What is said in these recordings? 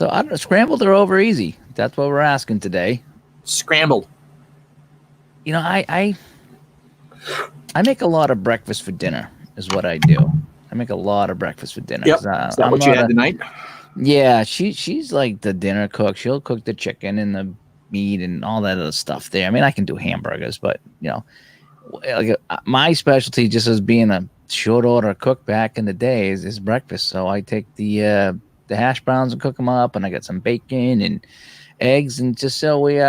So I don't know, scrambled or over easy. That's what we're asking today. Scrambled. You know, I make a lot of breakfast for dinner. Is what I do. I make a lot of breakfast for dinner Yep. because Is that I'm what you not had a. tonight? Yeah, she's like the dinner cook. She'll cook the chicken and the meat and all that other stuff there. I mean, I can do hamburgers, but like my specialty, just as being a short order cook back in the day, is breakfast. So I take the hash browns and cook them up, and I got some bacon and eggs, and just so we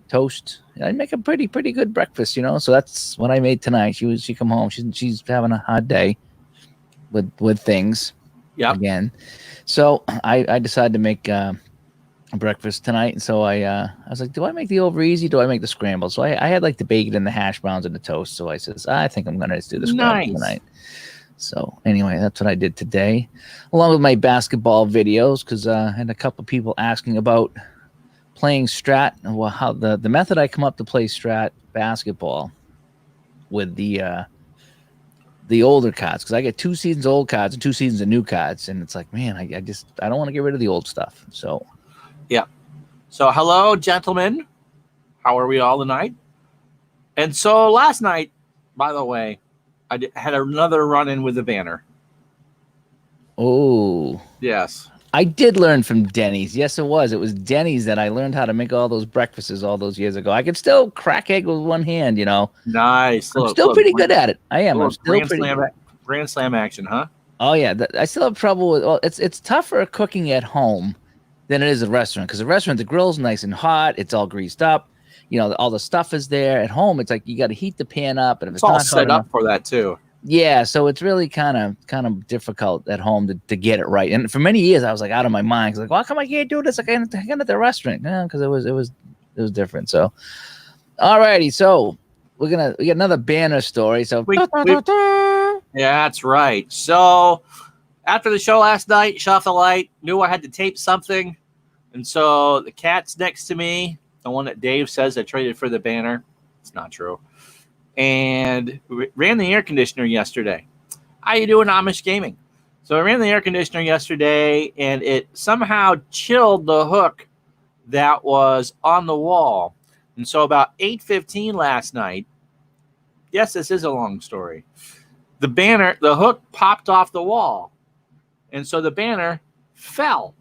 toast. I make a pretty good breakfast. So that's what I made tonight. She come home. She's having a hard day with things Yep. again. So I decided to make breakfast tonight, and so I was like, do I make the over easy? Do I make the scramble? So I had like the bacon and the hash browns and the toast. So I says, I think I'm gonna just do the scramble tonight. So anyway, that's what I did today, along with my basketball videos, because I had a couple people asking about playing strat. Well, how the method I come up to play strat basketball with the older cards, because I get 2 seasons of old cards and 2 seasons of new cards, and it's like, man, I don't want to get rid of the old stuff. So yeah. So hello, gentlemen. How are we all tonight? And so last night, by the way, I had another run-in with the banner. Oh. Yes. I did learn from Denny's. Yes, it was. It was Denny's that I learned how to make all those breakfasts all those years ago. I could still crack egg with one hand, Nice. I'm still pretty good at it. I am. I'm still pretty good. Grand slam action, huh? Oh, yeah. I still have trouble with, well, it's tougher cooking at home than it is at a restaurant, because a restaurant, the grill's nice and hot. It's all greased up. All the stuff is there. At home, it's like you got to heat the pan up, and if it's all set up for that too. Yeah, so it's really kind of difficult at home to get it right. And for many years, I was like out of my mind. Like, why come I can't do this? Like, I can at the restaurant, because it was different. So, alrighty, so we get another banner story. So, yeah, that's right. So after the show last night, shut off the light, knew I had to tape something, and so the cat's next to me. The one that Dave says I traded for the banner. It's not true. And ran the air conditioner yesterday. How you doing, Amish Gaming? So I ran the air conditioner yesterday, and it somehow chilled the hook that was on the wall. And so about 8:15 last night, yes, this is a long story, the hook popped off the wall. And so the banner fell,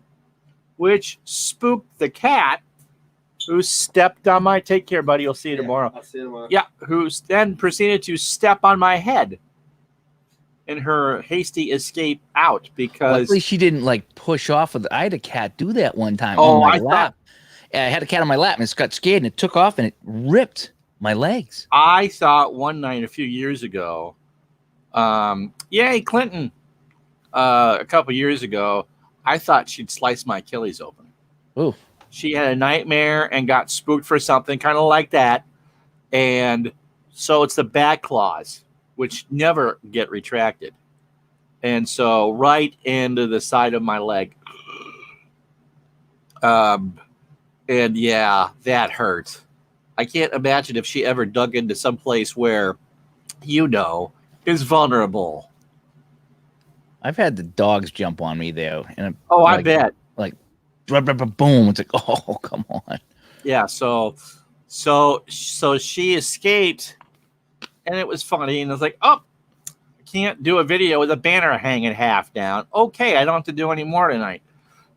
which spooked the cat, who stepped on my, take care, buddy, you'll see you tomorrow. I'll see you tomorrow. Yeah, who then proceeded to step on my head in her hasty escape out, because luckily she didn't like push off with it. I had a cat do that one time Oh, on my I lap. I had a cat on my lap, and it got scared, and it took off, and it ripped my legs. I saw it one night a few years ago. Yay, Clinton. A couple years ago, I thought she'd slice my Achilles open. Ooh. She had a nightmare and got spooked for something kind of like that. And so it's the back claws, which never get retracted. And so right into the side of my leg. And yeah, that hurt. I can't imagine if she ever dug into some place where, is vulnerable. I've had the dogs jump on me there. And I bet. Like, boom. It's like, oh, come on. Yeah, so she escaped, and it was funny. And I was like, oh, I can't do a video with a banner hanging half down. Okay, I don't have to do any more tonight.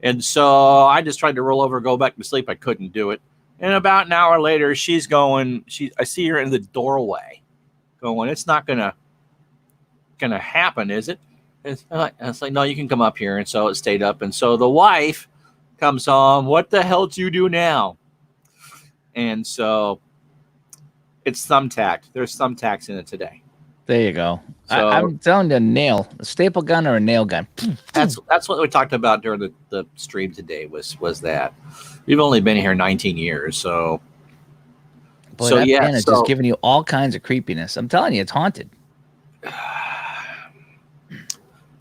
And so I just tried to roll over, go back to sleep. I couldn't do it. And about an hour later, she's going. I see her in the doorway, going. It's not gonna happen, is it? It's like, no, you can come up here. And so it stayed up. And so the wife comes home. What the hell do you do now? And so it's thumbtacked. There's thumbtacks in it today. There you go. So, I'm telling you, a staple gun or a nail gun. That's what we talked about during the stream today was that. We've only been here 19 years, so. Boy, so that pen is just giving you all kinds of creepiness. I'm telling you, it's haunted.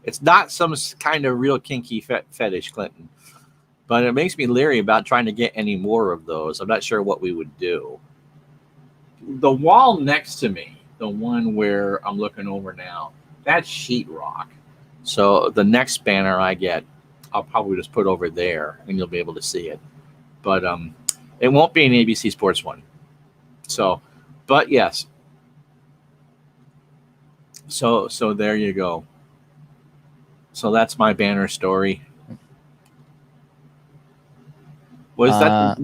It's not some kind of real kinky fetish, Clinton, but it makes me leery about trying to get any more of those. I'm not sure what we would do. The wall next to me, the one where I'm looking over now, that's sheetrock. So the next banner I get I'll probably just put over there, and you'll be able to see it. But it won't be an ABC Sports one. So, but yes. So there you go. So that's my banner story. Was that?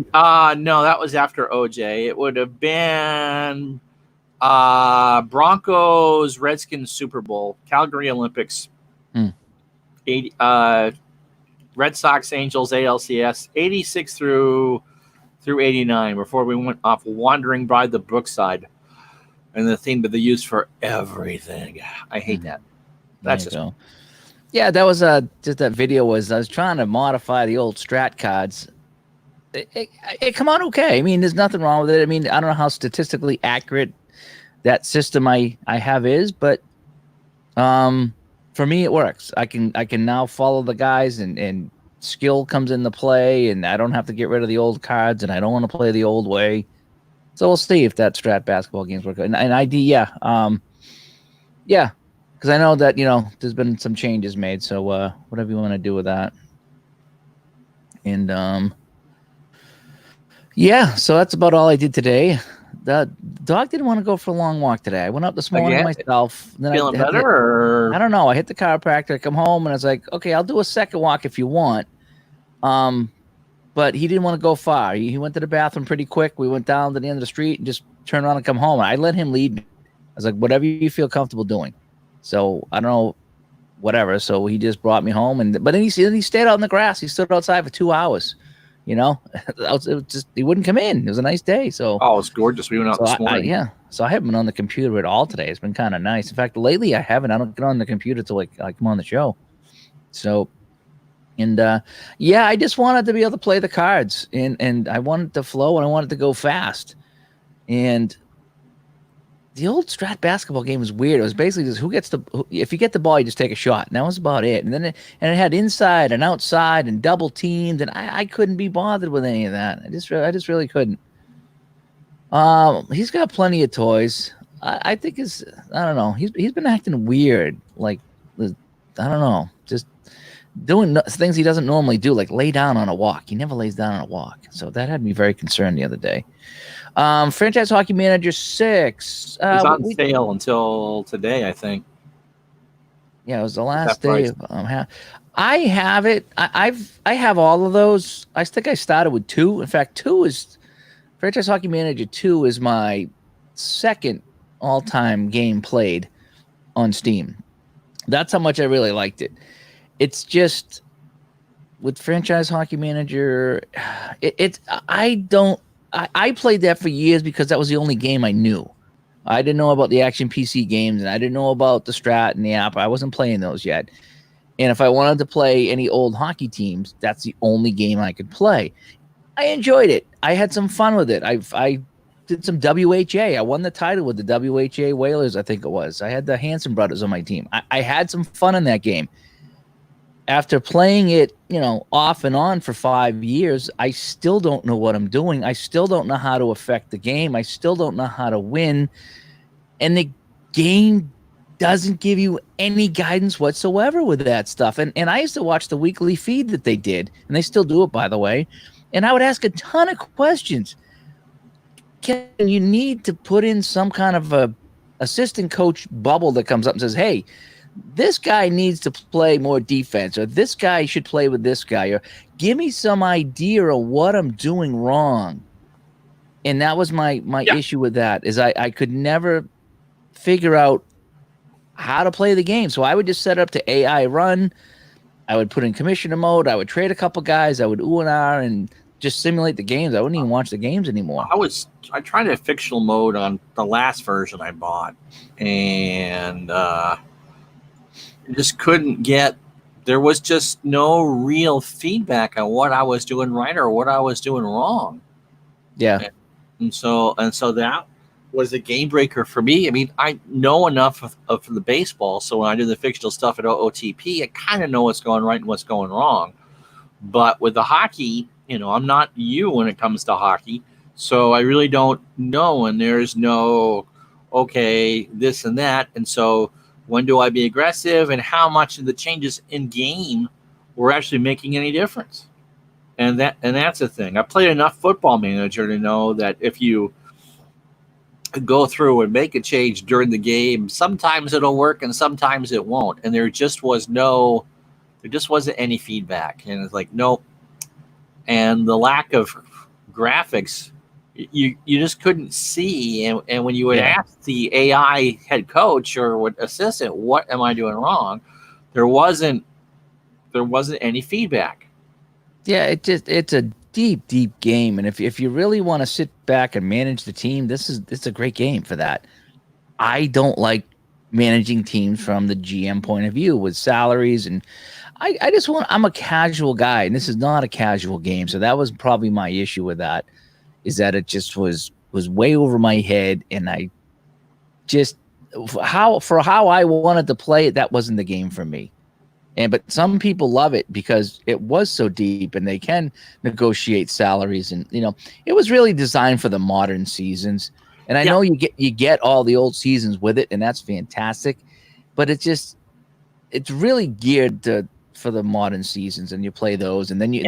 No, that was after OJ. It would have been Broncos Redskins Super Bowl, Calgary Olympics, 80, Red Sox Angels ALCS 86 through 89 before we went off wandering by the Brookside, and the theme that they use for everything. I hate that. That's just go. Yeah, that was just that video was I was trying to modify the old Strat cards. It come out okay. I mean, there's nothing wrong with it. I mean, I don't know how statistically accurate that system I have is, but for me it works. I can now follow the guys, and skill comes into play, and I don't have to get rid of the old cards, and I don't want to play the old way. So we'll see if that Strat basketball games work. And ID, yeah, because I know that there's been some changes made. So whatever you want to do with that, and yeah, so that's about all I did today. The dog didn't want to go for a long walk today. I went out this morning myself. Then feeling better? I don't know. I hit the chiropractor. I come home and I was like, okay, I'll do a second walk if you want. But he didn't want to go far. He went to the bathroom pretty quick. We went down to the end of the street and just turned around and come home. I let him lead me. I was like, whatever you feel comfortable doing. So I don't know, whatever. So he just brought me home, but then he stayed out in the grass. He stood outside for 2 hours. It was just he wouldn't come in. It was a nice day. So it's gorgeous. We went out this morning. So I haven't been on the computer at all today. It's been kind of nice. In fact, lately I haven't. I don't get on the computer till I come on the show. So, and I just wanted to be able to play the cards, and I wanted to flow, and I wanted to go fast. And the old Strat basketball game was weird. It was basically just if you get the ball, you just take a shot. And that was about it. And then it had inside and outside and double teamed, and I couldn't be bothered with any of that. I just really couldn't. He's got plenty of toys. I think I don't know. He's been acting weird. Like, I don't know, just doing things he doesn't normally do, like lay down on a walk. He never lays down on a walk. So that had me very concerned the other day. Franchise Hockey Manager 6. It's on sale until today, I think. Yeah, it was the last day. I have it. I have all of those. I think I started with 2. In fact, 2 is Franchise Hockey Manager 2 is my second all-time game played on Steam. That's how much I really liked it. It's just with Franchise Hockey Manager, I played that for years because that was the only game I knew. I didn't know about the Action PC games, and I didn't know about the Strat and the app. I wasn't playing those yet. And if I wanted to play any old hockey teams, that's the only game I could play. I enjoyed it. I had some fun with it. I did some WHA. I won the title with the WHA Whalers, I think it was. I had the Hanson brothers on my team. I had some fun in that game. After playing it, off and on for 5 years, I still don't know what I'm doing. I still don't know how to affect the game. I still don't know how to win. And the game doesn't give you any guidance whatsoever with that stuff. And I used to watch the weekly feed that they did, and they still do it, by the way. And I would ask a ton of questions. You need to put in some kind of a assistant coach bubble that comes up and says, hey, this guy needs to play more defense, or this guy should play with this guy, or give me some idea of what I'm doing wrong. And that was my issue with that, is I could never figure out how to play the game. So I would just set it up to AI run. I would put in commissioner mode. I would trade a couple guys. I would ooh and ah and just simulate the games. I wouldn't even watch the games anymore. I tried a fictional mode on the last version I bought, and just couldn't get. There was just no real feedback on what I was doing right or what I was doing wrong. Yeah, and so that was a game breaker for me. I mean, I know enough of the baseball, so when I do the fictional stuff at OOTP, I kind of know what's going right and what's going wrong. But with the hockey, I'm not you when it comes to hockey, so I really don't know. And there's no this and that, and so. When do I be aggressive, and how much of the changes in game were actually making any difference. And that's the thing. I played enough Football Manager to know that if you go through and make a change during the game, sometimes it'll work and sometimes it won't. And there just wasn't any feedback. And it's like, nope. And the lack of graphics, you just couldn't see. And when you would ask the AI head coach or assistant, what am I doing wrong? There wasn't any feedback. Yeah, it's a deep game, and if you really want to sit back and manage the team, it's a great game for that. I don't like managing teams from the GM point of view with salaries, and I'm a casual guy, and this is not a casual game, so that was probably my issue with that, is that it just was way over my head, and I just how I wanted to play it, that wasn't the game for me. But some people love it because it was so deep and they can negotiate salaries, and it was really designed for the modern seasons. And I know you get all the old seasons with it, and that's fantastic. But it's really geared for the modern seasons, and you play those, and then you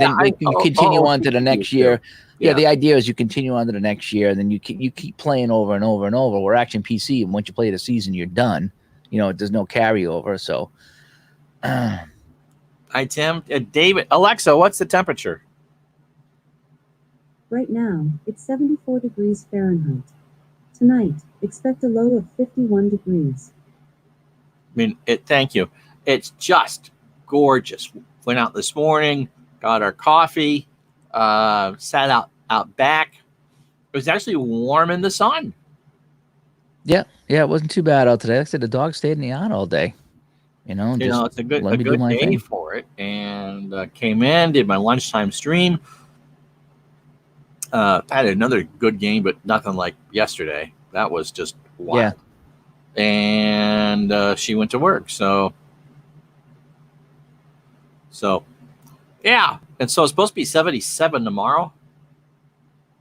continue on to the next year. Yeah, the idea is you continue on to the next year, and then you keep playing over and over and over. We're Action PC, and once you play the season, you're done. There's no carryover, so. Hi, Tim. David. Alexa, what's the temperature? Right now, it's 74 degrees Fahrenheit. Tonight, expect a low of 51 degrees. Thank you. It's just gorgeous. Went out this morning, got our coffee, sat out back. It was actually warm in the sun. Yeah, it wasn't too bad out today. Like I said, the dog stayed in the yard all day. It's a good day for it. And came in, did my lunchtime stream. Had another good game, but nothing like yesterday. That was just wild. Yeah. And she went to work. So yeah. And so it's supposed to be 77 tomorrow.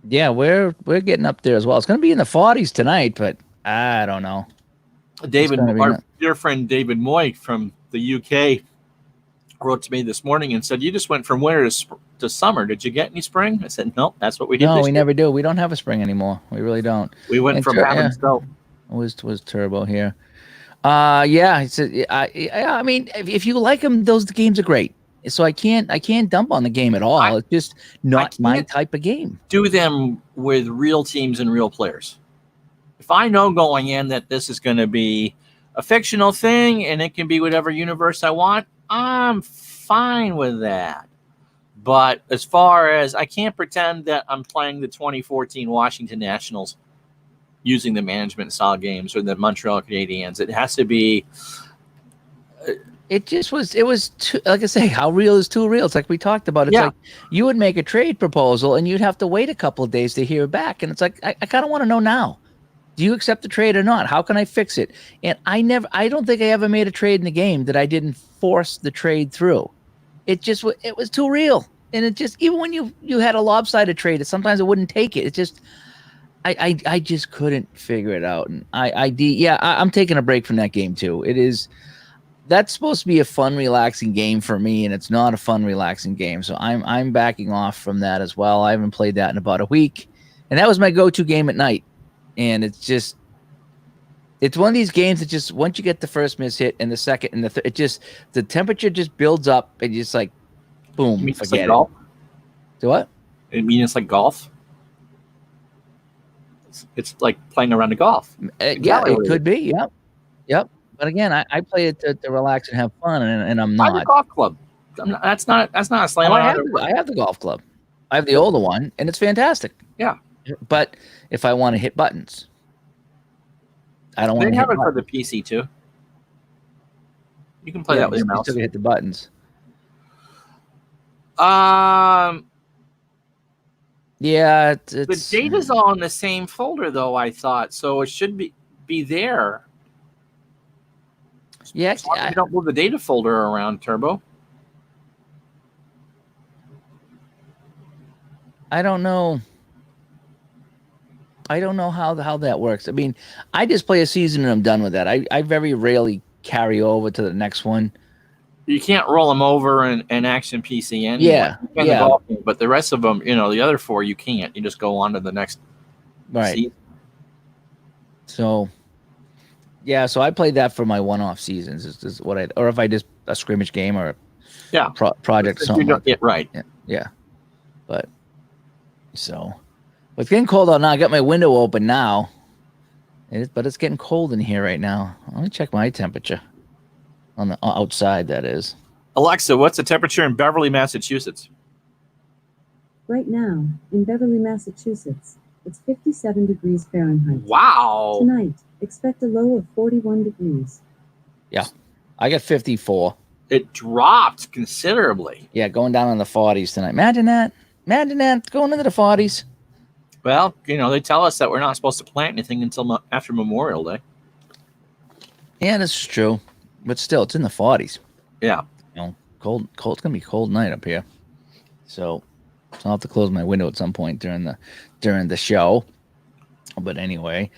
Yeah, we're getting up there as well. It's going to be in the 40s tonight, but I don't know. David, our dear friend David Moy from the UK, wrote to me this morning and said, "You just went from winter to summer. Did you get any spring?" I said, "No, that's what we did." No, we never do. We don't have a spring anymore. We really don't. We went from having snow. It was turbo here. Yeah. He said, I mean, if you like them, those games are great. So I can't dump on the game at all. It's just not my type of game. Do them with real teams and real players. If I know going in that this is going to be a fictional thing and it can be whatever universe I want, I'm fine with that. But as far as I can't pretend that I'm playing the 2014 Washington Nationals using the management style games or the Montreal Canadiens, it has to be. It was too, like I say, how real is too real? It's like we talked about. It's like you would make a trade proposal and you'd have to wait a couple of days to hear back. And it's like, I kind of want to know now. Do you accept the trade or not? How can I fix it? And I don't think I ever made a trade in the game that I didn't force the trade through. It was too real. And it just, even when you had a lopsided trade, sometimes it wouldn't take it. It just, I just couldn't figure it out. And I'm taking a break from that game too. That's supposed to be a fun, relaxing game for me, and it's not a fun, relaxing game. So I'm backing off from that as well. I haven't played that in about a week. And that was my go-to game at night. And it's one of these games that just, once you get the first miss hit and the second and the third, the temperature just builds up and you just like, boom, forget it's like it. Golf? So what? I mean, it's like golf. It's like playing around a golf. Yeah, it could be. Yep. But again, I play it to relax and have fun, and I'm not. I have a golf club. That's not a slam. I have the golf club. I have the older one, and it's fantastic. Yeah. But if I want to hit buttons, I don't want to. They have it for the PC too. You can play that with your mouse. Still hit the buttons. Yeah, the data's all in the same folder, though. I thought so. It should be there. Yeah, as long as you don't move the data folder around, Turbo. I don't know how that works. I mean, I just play a season and I'm done with that. I very rarely carry over to the next one. You can't roll them over in Action PC anyway. Yeah, You can in the golf game, but the rest of them, the other 4 you can't. You just go on to the next season. So, yeah, so I played that for my one-off seasons. Is what I, or if I just a scrimmage game or a project or something. Right. Yeah. But it's getting cold out now. I got my window open now, but it's getting cold in here right now. Let me check my temperature on the outside. That is. Alexa, what's the temperature in Beverly, Massachusetts? Right now, in Beverly, Massachusetts, it's 57 degrees Fahrenheit. Wow. Tonight, expect a low of 41 degrees. Yeah, I got 54. It dropped considerably. Yeah, going down in the 40s tonight. Imagine that. Going into the 40s. Well, they tell us that we're not supposed to plant anything until after Memorial Day. Yeah, this is true. But still, it's in the 40s. Yeah. Cold. It's going to be a cold night up here. So I'll have to close my window at some point during the show. But anyway,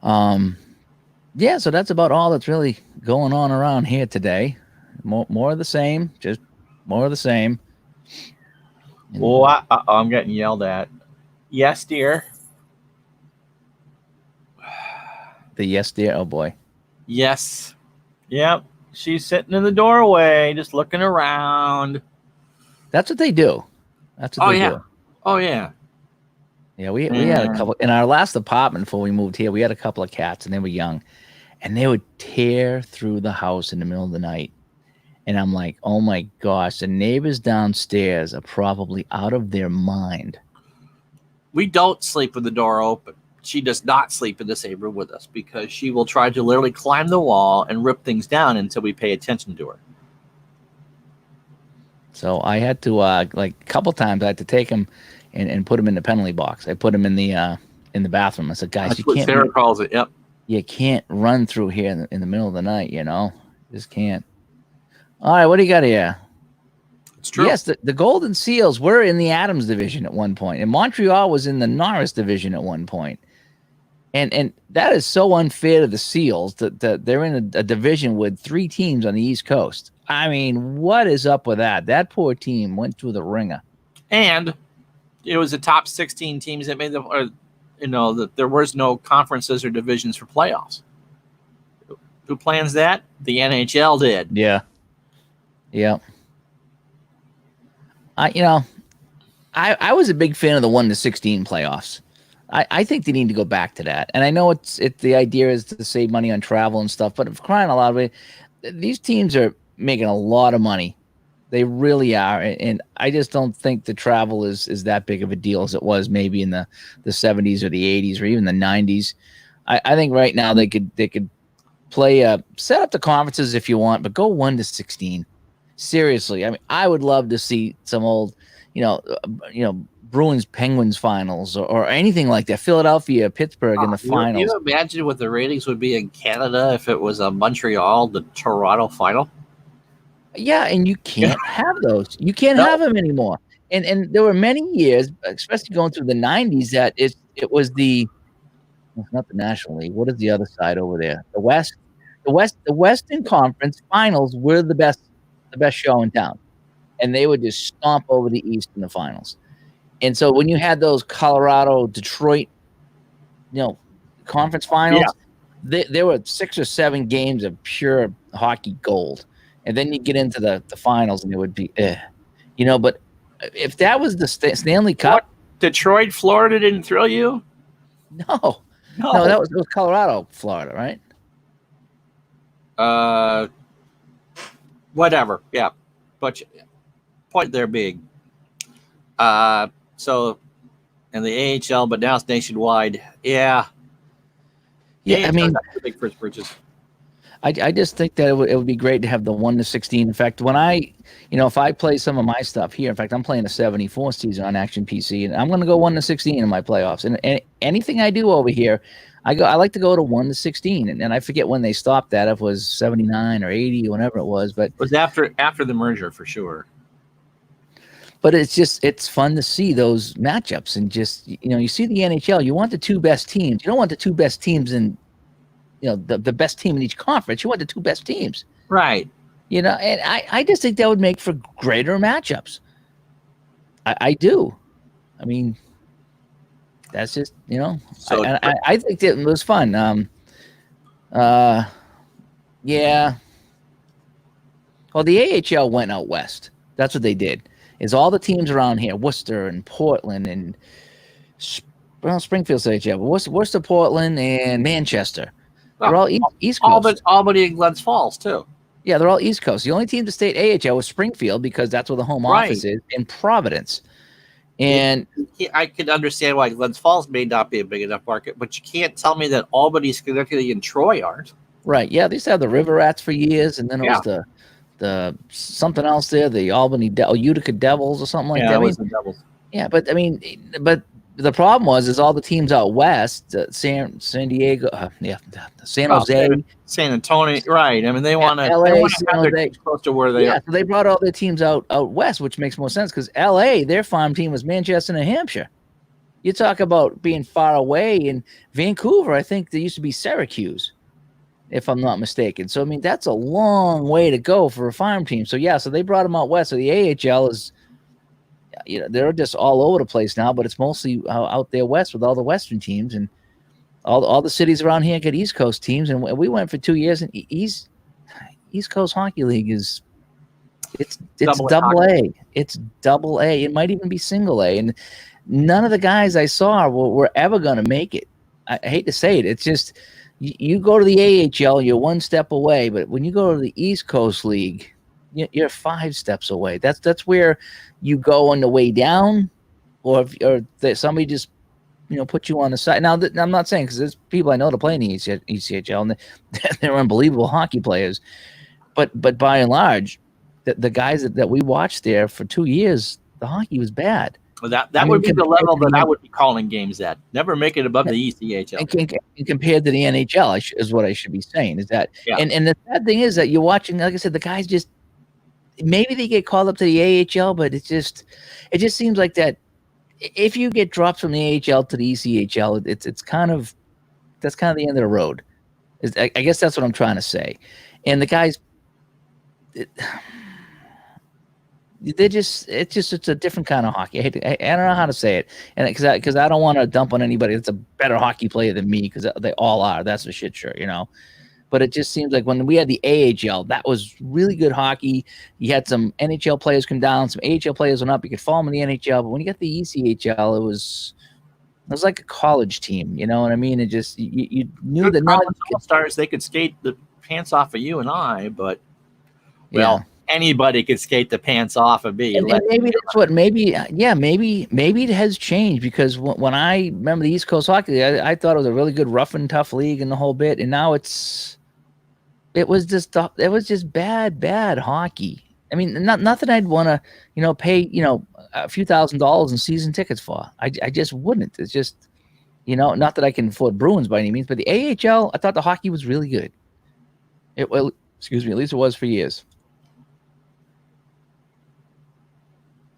yeah, so that's about all that's really going on around here today. More of the same, just more of the same. Well, I'm getting yelled at. Yes, dear. The yes, dear. Oh boy. Yes. Yep. She's sitting in the doorway, just looking around. That's what they do. That's what they do. Oh yeah. Yeah, we had a couple in our last apartment before we moved here. We had a couple of cats, and they were young, and they would tear through the house in the middle of the night. And I'm like, oh my gosh, the neighbors downstairs are probably out of their mind. We don't sleep with the door open. She does not sleep in the same room with us because she will try to literally climb the wall and rip things down until we pay attention to her. So I had to like a couple times I had to take him and put him in the penalty box. I put him in the bathroom. I said, guys, that's what Sarah calls it. Yep. You can't run through here in the middle of the night. Just can't. All right, what do you got here? It's true. Yes, the Golden Seals were in the Adams division at one point, and Montreal was in the Norris division at one point. And that is so unfair to the Seals that they're in a division with 3 teams on the East Coast. I mean, what is up with that? That poor team went through the ringer. And it was the top 16 teams that made that there was no conferences or divisions for playoffs. Who plans that? The NHL did. Yeah. Yeah. I was a big fan of the 1-16 playoffs. I think they need to go back to that. And I know it's the idea is to save money on travel and stuff, but for crying a lot of it, these teams are making a lot of money. They really are. And I just don't think the travel is that big of a deal as it was maybe in the 70s or the 80s or even the 90s. I think right now they could play set up the conferences if you want, but go 1-16. Seriously. I mean, I would love to see some old, Bruins Penguins finals or anything like that. Philadelphia, Pittsburgh in the finals. Can you imagine what the ratings would be in Canada if it was a Montreal, the Toronto final? Yeah, and you can't have those. You can't have them anymore. And there were many years, especially going through the 90s, that it was not the National League. What is the other side over there? The West. The Western Conference finals were the best show in town. And they would just stomp over the East in the finals. And so when you had those Colorado, Detroit, conference finals, there were 6 or 7 games of pure hockey gold. And then you get into the finals and it would be, but if that was the Stanley Cup. What? Detroit, Florida didn't thrill you? No, that was Colorado, Florida, right? Whatever. Yeah. But point there being. So, and the AHL, but now it's nationwide. Yeah. Yeah, I mean, the big first purchase. I just think that it would be great to have the 1-16. In fact, when if I play some of my stuff here, in fact, I'm playing a 74 season on Action PC, and I'm going to go 1-16 in my playoffs. And anything I do over here, I like to go to 1-16, and I forget when they stopped that. If it was 79 or 80, whenever it was, but it was after the merger for sure. But it's fun to see those matchups, and just you see the NHL. You want the 2 best teams. You don't want the 2 best teams in the best team in each conference. You want the 2 best teams, right? You know, and I just think that would make for greater matchups. I do. I mean, that's just, you know, So I think that it was fun. Uh, yeah. Well, the AHL went out west. That's what they did. Is all the teams around here, Worcester and Portland and Springfield AHL, but Worcester, Portland, and Manchester. They're all East Coast. Albany and Glens Falls too. Yeah, they're all East Coast. The only team to stay at AHL was Springfield because that's where the home office is, in Providence. And I can understand why Glens Falls may not be a big enough market, but you can't tell me that Albany, Schenectady, and Troy aren't. Right. Yeah, they used to have the River Rats for years, and then it was the something else there, the Albany Utica Devils or something like that. It was the Devils. Yeah, but I mean, but the problem was all the teams out west, San Diego, San Jose, San Antonio, right? I mean, they want to have their close to where they are. So they brought all their teams out west, which makes more sense because LA, their farm team was Manchester, New Hampshire. You talk about being far away. In Vancouver, I think there used to be Syracuse, if I'm not mistaken. So I mean, that's a long way to go for a farm team. So yeah, so they brought them out west. So the AHL is, you know, they're just all over the place now, but it's mostly out there west with all the Western teams, and all the cities around here get East Coast teams. And we went for 2 years, and East Coast Hockey League it's double A. It's double A. It might even be single A. And none of the guys I saw were ever going to make it. I hate to say it. It's just you go to the AHL, you're one step away, but when you go to the East Coast League, you're 5 steps away. That's where you go on the way down, or somebody just, you know, put you on the side. Now, I'm not saying, because there's people I know to play in the ECHL, and they're unbelievable hockey players. But by and large, the guys that we watched there for 2 years, the hockey was bad. Well, that would be the level that I would be calling games at. Never make it above the ECHL. And compared to the NHL, is what I should be saying. Is that, and the sad thing is that you're watching, like I said, the guys just, maybe they get called up to the AHL, but it just seems like that if you get dropped from the AHL to the ECHL, that's kind of the end of the road. I guess that's what I'm trying to say. And the guys, it's a different kind of hockey. I don't know how to say it, and because I don't want to dump on anybody that's a better hockey player than me, because they all are. That's for shit sure, you know. But it just seems like when we had the AHL, that was really good hockey. You had some NHL players come down, some AHL players went up. You could follow them in the NHL. But when you got the ECHL, it was like a college team. You know what I mean? It just, you knew that stars, they could skate the pants off of you and I, but anybody could skate the pants off of me. And maybe that's what. Maybe it has changed, because when I remember the East Coast Hockey League, I thought it was a really good rough and tough league and the whole bit, and now it was just bad hockey. I mean, nothing I'd want to, you know, pay, you know, a few $1,000s in season tickets for. I just wouldn't. It's just, you know, not that I can afford Bruins by any means, but the AHL, I thought the hockey was really good. Excuse me, at least it was for years.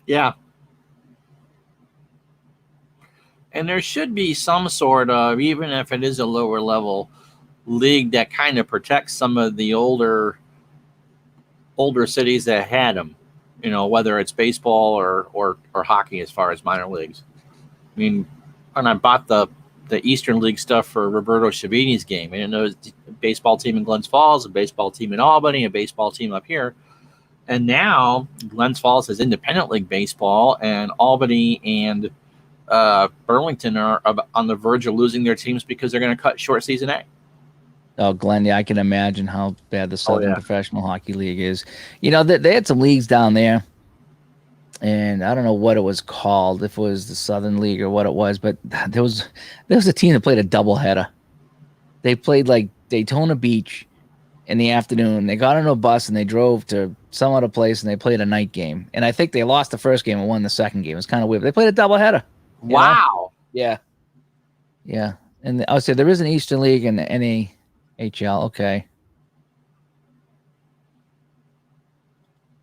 Yeah. And there should be some sort of, even if it is a lower level league, that kind of protects some of the older cities that had them, you know, whether it's baseball or hockey as far as minor leagues. I mean, when I bought the Eastern League stuff for Roberto Schiavini's game, and it was a baseball team in Glens Falls, a baseball team in Albany, a baseball team up here. And now Glens Falls has independent league baseball, and Albany and Burlington are on the verge of losing their teams because they're going to cut short season A. Oh, Glenn, yeah, I can imagine how bad the Southern Professional Hockey League is. You know, they had some leagues down there, and I don't know what it was called, if it was the Southern League or what it was, but there was a team that played a doubleheader. They played like Daytona Beach in the afternoon. They got on a bus and they drove to some other place and they played a night game. And I think they lost the first game and won the second game. It was kind of weird. They played a doubleheader. Wow. Yeah. Yeah. And I would say there is an Eastern League and the NHL. Okay.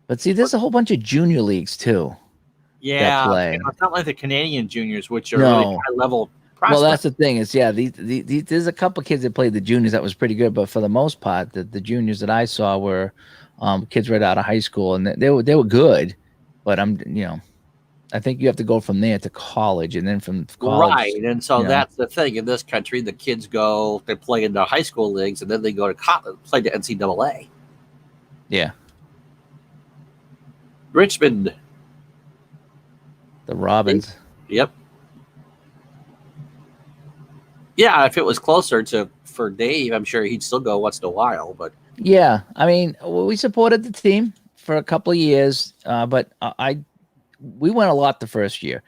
But see, there's a whole bunch of junior leagues too. Yeah. You know, it's not like the Canadian juniors, which are really high level prospects. Well, that's the thing is, there's a couple kids that played the juniors that was pretty good, but for the most part, the juniors that I saw were kids right out of high school, and they were good, but I think you have to go from there to college, and then from college, Right. And so that's the thing in this country. The kids go, they play in the high school leagues, and then they go to college, play the NCAA. Yeah. Richmond. The Robins. Yep. Yeah, if it was closer for Dave, I'm sure he'd still go once in a while. But yeah, I mean, we supported the team for a couple of years, but we went a lot the first year,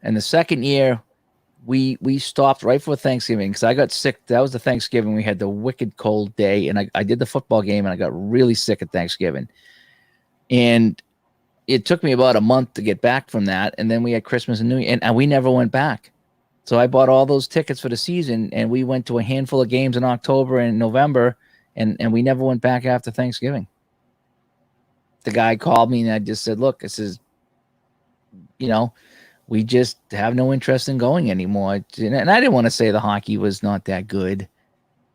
and the second year we stopped right for Thanksgiving because I got sick. That was the Thanksgiving. We had the wicked cold day, and I did the football game, and I got really sick at Thanksgiving, and it took me about a month to get back from that, and then we had Christmas and New Year, and we never went back. So I bought all those tickets for the season, and we went to a handful of games in October and November, and we never went back after Thanksgiving. The guy called me, and I just said, look, this is, we just have no interest in going anymore. And I didn't want to say the hockey was not that good.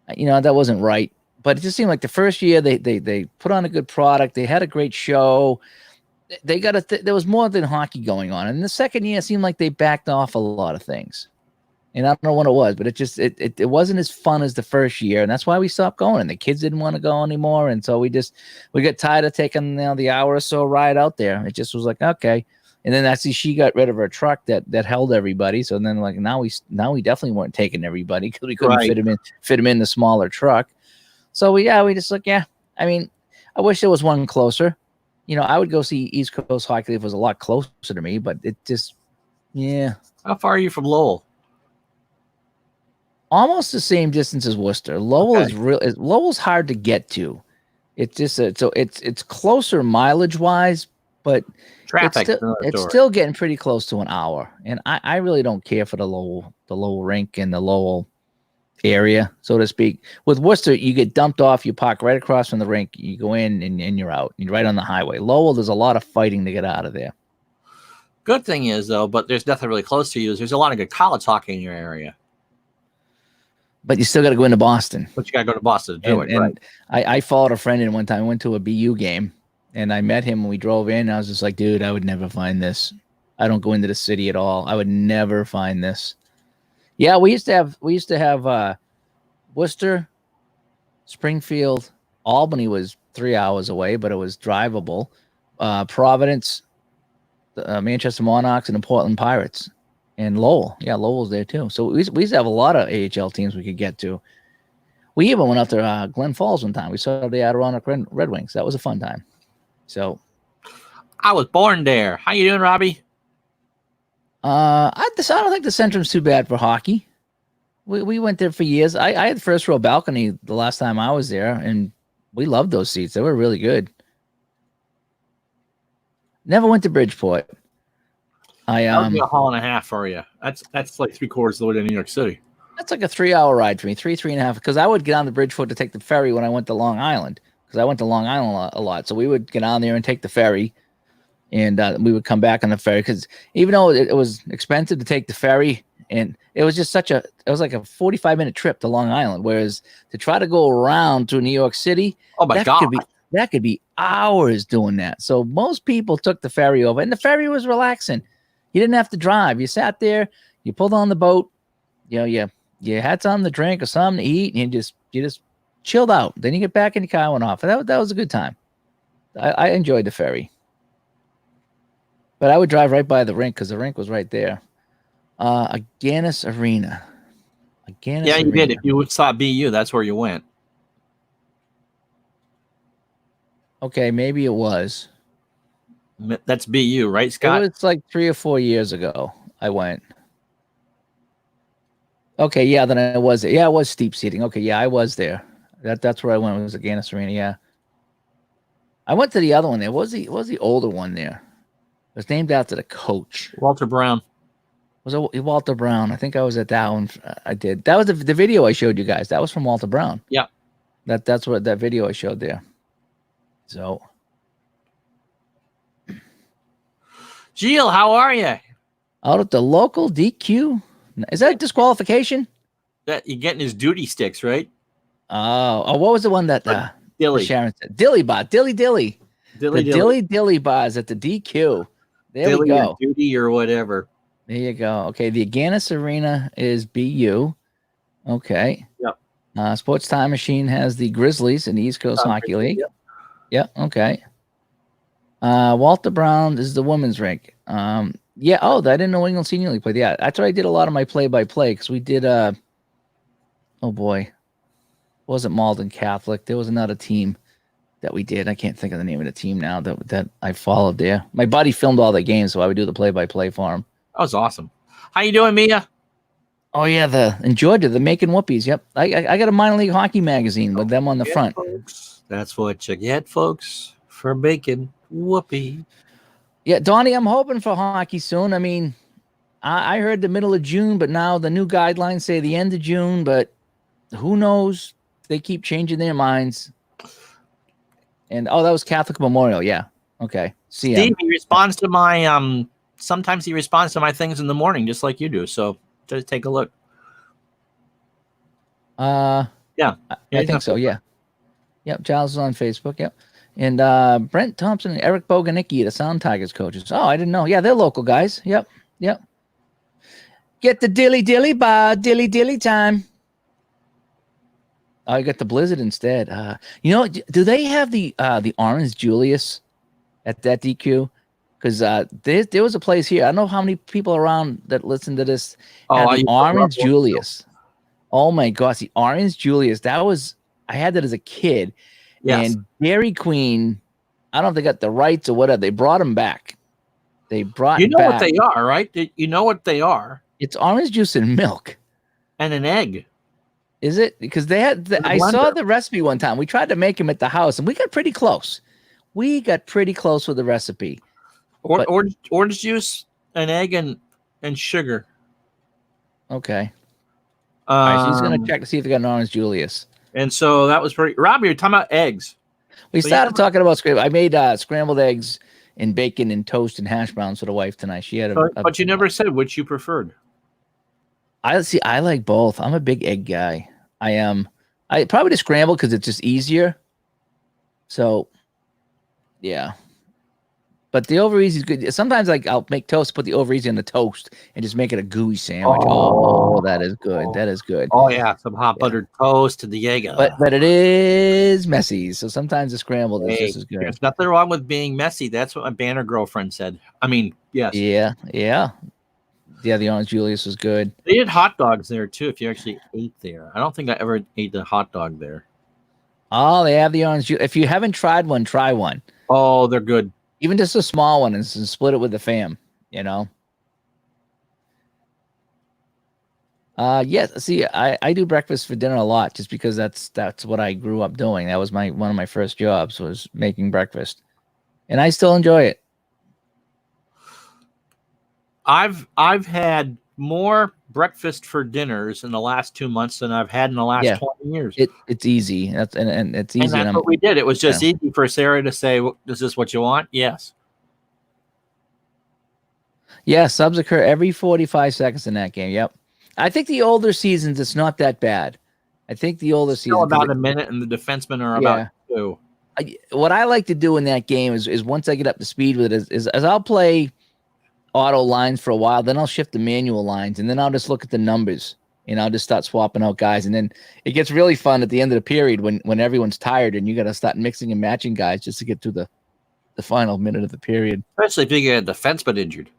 That wasn't right. But it just seemed like the first year they put on a good product. They had a great show. They got there was more than hockey going on. And the second year, it seemed like they backed off a lot of things. And I don't know what it was, but it wasn't as fun as the first year, and that's why we stopped going. And the kids didn't want to go anymore, and so we got tired of taking the hour or so ride out there. It just was like, okay. And then actually she got rid of her truck that held everybody. So then now we definitely weren't taking everybody because we couldn't fit them in the smaller truck. So we just like, yeah. I mean, I wish there was one closer. I would go see East Coast hockey if it was a lot closer to me, but it just, yeah. How far are you from Lowell? Almost the same distance as Worcester. Lowell is Lowell's hard to get to. It's just it's closer mileage wise, but traffic. It's still getting pretty close to an hour. And I really don't care for the Lowell rink and the Lowell area, so to speak. With Worcester, you get dumped off, you park right across from the rink, you go in and you're out. You're right on the highway. Lowell, there's a lot of fighting to get out of there. Good thing is though, but there's nothing really close to you. There's a lot of good college hockey in your area. But you still got to go into Boston. But you got to go to Boston to do it, right? I followed a friend in one time. I went to a BU game, and I met him, and we drove in. And I was just like, dude, I would never find this. I don't go into the city at all. I would never find this. Yeah, we used to have Worcester, Springfield, Albany was 3 hours away, but it was drivable. Providence, Manchester Monarchs, and the Portland Pirates. And Lowell. Yeah, Lowell's there too. So we used to have a lot of AHL teams we could get to. We even went up to Glen Falls one time. We saw the Adirondack Red Wings. That was a fun time. So I was born there. How you doing, Robbie? I don't think the Centrum's too bad for hockey. We went there for years. I had the first row balcony the last time I was there, and we loved those seats. They were really good. Never went to Bridgeport. That would be a haul and a half for you. That's like 3/4 of the way to New York City. That's like a 3-hour ride for me, 3.5. Because I would get on the Bridgeport to take the ferry when I went to Long Island. Because I went to Long Island a lot, so we would get on there and take the ferry, and we would come back on the ferry. Because even though it was expensive to take the ferry, and it was just it was like a 45-minute trip to Long Island. Whereas to try to go around to New York City, oh my God, that could be hours doing that. So most people took the ferry over, and the ferry was relaxing. You didn't have to drive. You sat there, you pulled on the boat, you had something to drink or something to eat, and you just chilled out. Then you get back in your car and went off. And that was a good time. I enjoyed the ferry. But I would drive right by the rink because the rink was right there. Agganis Arena. Yeah, you did. If you saw BU, that's where you went. Okay, maybe it was. That's BU, right, Scott? It was like 3 or 4 years ago I went. Okay, yeah, then I was there. Yeah, it was steep seating. Okay, yeah, I was there. That's where I went. It was Agganis Arena, yeah. I went to the other one there. What was the older one there? It was named after the coach. Walter Brown. Was it Walter Brown? I think I was at that one. I did. That was the video I showed you guys. That was from Walter Brown. Yeah. That's what that video I showed there. So Gilles, how are you? Out at the local DQ. Is that disqualification? That you're getting his duty sticks, right? Oh, what was the one that Dilly. Sharon said Dilly Bar, Dilly. Dilly, The Dilly Bars at the DQ. There Dilly we go. or Duty or whatever. There you go. Okay, the Agganis Arena is BU. Okay. Yep. Sports Time Machine has the Grizzlies in the East Coast Hockey League. Yep. Yep. Okay. Walter Brown is the women's rink. Yeah. Oh, I didn't know England Senior League played. Yeah, that's where I did a lot of my play-by-play because we did. Oh boy, it wasn't Malden Catholic. There was another team that we did. I can't think of the name of the team now that I followed there. My buddy filmed all the games, so I would do the play-by-play for him. That was awesome. How you doing, Mia? Oh yeah, in Georgia, the Making Whoopies. Yep, I got a minor league hockey magazine with them on the front. Folks. That's what you get, folks, for making whoopee. Yeah, Donnie, I'm hoping for hockey soon. I mean, I heard the middle of June, but now the new guidelines say the end of June. But who knows? They keep changing their minds. And that was Catholic Memorial. Yeah. Okay. See Steve, he responds to my sometimes he responds to my things in the morning, just like you do. So just take a look. Yeah. I think so. Yeah. Yep. Giles is on Facebook. Yep. And Brent Thompson and Eric Boganicki, the Sound Tigers coaches. Oh, I didn't know. Yeah, they're local guys. Yep. Get the dilly bar, dilly time. Oh, I got the Blizzard instead. Do they have the Orange Julius at that DQ? Because there was a place here. I don't know how many people around that listen to this. The Orange Julius. Oh my gosh, the Orange Julius. I had that as a kid. Yes. And Dairy Queen, I don't know if they got the rights or whatever. They brought them back. What they are, right? You know what they are. It's orange juice and milk. And an egg. Is it? Because they had. I saw the recipe one time. We tried to make them at the house, and we got pretty close. We got pretty close with the recipe. Orange juice, an egg, and sugar. Okay. All right, so he's going to check to see if they got an Orange Julius. And so that was pretty. Robbie, you're talking about eggs. We started talking about scrambled. I made scrambled eggs and bacon and toast and hash browns for the wife tonight. She had but you never said which you preferred. I like both. I'm a big egg guy. I am. I probably just scrambled because it's just easier. So, yeah. But the over easy is good. Sometimes I'll make toast, put the over easy on the toast, and just make it a gooey sandwich. Oh, that is good. That is good. Oh yeah, some hot buttered toast to the egg. But it is messy, so sometimes the scrambled is just as good. There's nothing wrong with being messy. That's what my Banner girlfriend said. I mean, yes. Yeah. The Orange Julius was good. They did hot dogs there too. If you actually ate there, I don't think I ever ate the hot dog there. Oh, they have the Orange Julius. If you haven't tried one, try one. Oh, they're good. Even just a small one and split it with the fam, Yes. See, I do breakfast for dinner a lot just because that's what I grew up doing. That was one of my first jobs was making breakfast, and I still enjoy it. I've had more breakfast for dinners in the last 2 months than I've had in the last 20 years. It's easy. And it's easy. And that's what we did. It was just easy for Sarah to say, "Is this what you want?" Yes. Yeah, subs occur every 45 seconds in that game. Yep. I think the older seasons, it's not that bad. I think the older seasons about a minute, and the defensemen are about 2. What I like to do in that game is once I get up to speed with it, is I'll play auto lines for a while, then I'll shift to manual lines, and then I'll just look at the numbers, and I'll just start swapping out guys, and then it gets really fun at the end of the period when everyone's tired and you got to start mixing and matching guys just to get to the final minute of the period. Especially if you get a defenseman injured.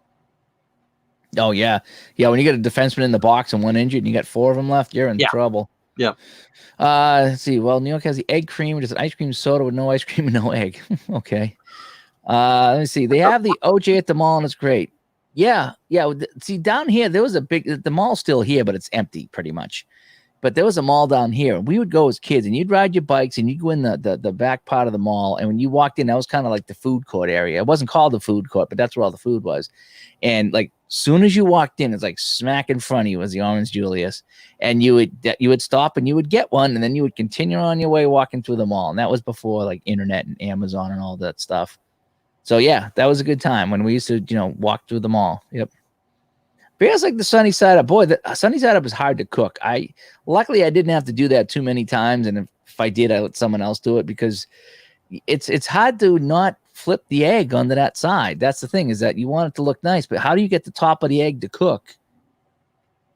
Oh yeah, when you get a defenseman in the box and one injured, and you got 4 of them left, you're in trouble. Yeah. Let's see. Well, New York has the egg cream, which is an ice cream soda with no ice cream and no egg. Okay. Let me see. They have the OJ at the mall, and it's great. Yeah. See, down here, there was the mall's still here, but it's empty pretty much. But there was a mall down here. We would go as kids, and you'd ride your bikes, and you'd go in the back part of the mall. And when you walked in, that was kind of like the food court area. It wasn't called the food court, but that's where all the food was. And like, soon as you walked in, it's like smack in front of you was the Orange Julius. And you would stop and you would get one, and then you would continue on your way walking through the mall. And that was before like internet and Amazon and all that stuff. So yeah, that was a good time when we used to, walk through the mall. Yep. Bears like the sunny side up. Boy, the sunny side up is hard to cook. Luckily I didn't have to do that too many times. And if I did, I let someone else do it because it's hard to not flip the egg onto that side. That's the thing, is that you want it to look nice, but how do you get the top of the egg to cook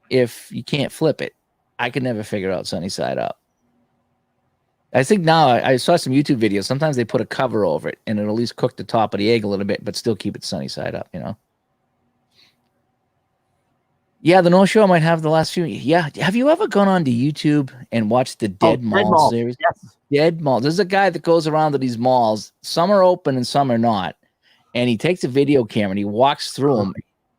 if you can't flip it? I could never figure out sunny side up. I think now I saw some YouTube videos. Sometimes they put a cover over it and it'll at least cook the top of the egg a little bit, but still keep it sunny side up, you know? Yeah, the North Shore might have the last few. Yeah. Have you ever gone onto YouTube and watched the Dead Mall series? Yes. Dead Mall. There's a guy that goes around to these malls. Some are open and some are not. And he takes a video camera and he walks through them.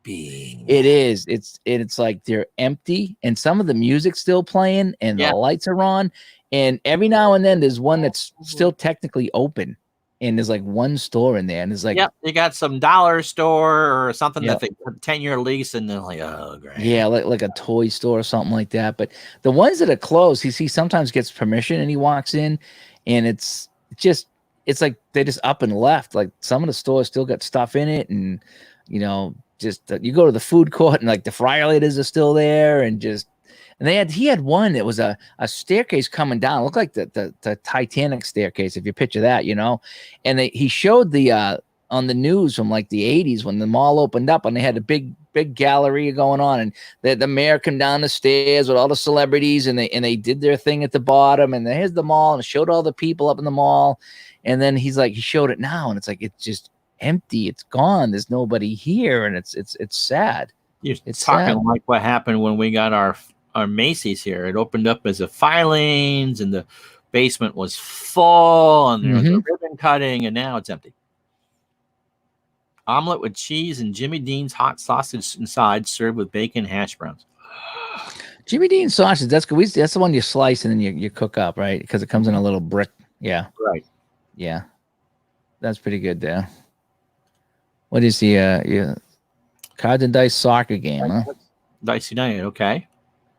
It is. It's like they're empty and some of the music's still playing and the lights are on. And every now and then there's one that's still technically open. And there's like one store in there, and it's like, you got some dollar store or something that they put 10-year lease, and they're like, oh, great. Yeah, like a toy store or something like that. But the ones that are closed, he sometimes gets permission and he walks in, and it's like they just up and left. Like some of the stores still got stuff in it, and you know, just you go to the food court and like the fryer-laters are still there, and he had one that was a staircase coming down. It looked like the Titanic staircase, if you picture that, you know. And he showed the on the news from like the 80s when the mall opened up, and they had a big gallery going on, and the mayor came down the stairs with all the celebrities, and they did their thing at the bottom, and here's the mall, and it showed all the people up in the mall. And then he showed it now, and it's like it's just empty, it's gone, there's nobody here, and it's sad. It's talking sad. Like what happened when we got our Macy's here. It opened up as a filings, and the basement was full, and there was a ribbon cutting, and now it's empty. Omelet with cheese and Jimmy Dean's hot sausage inside, served with bacon hash browns. Jimmy Dean's sausage, that's good. That's the one you slice and then you cook up, right? Because it comes in a little brick. Yeah. Right. Yeah. That's pretty good there. What is the Cards and Dice soccer game, huh? Dice United, okay.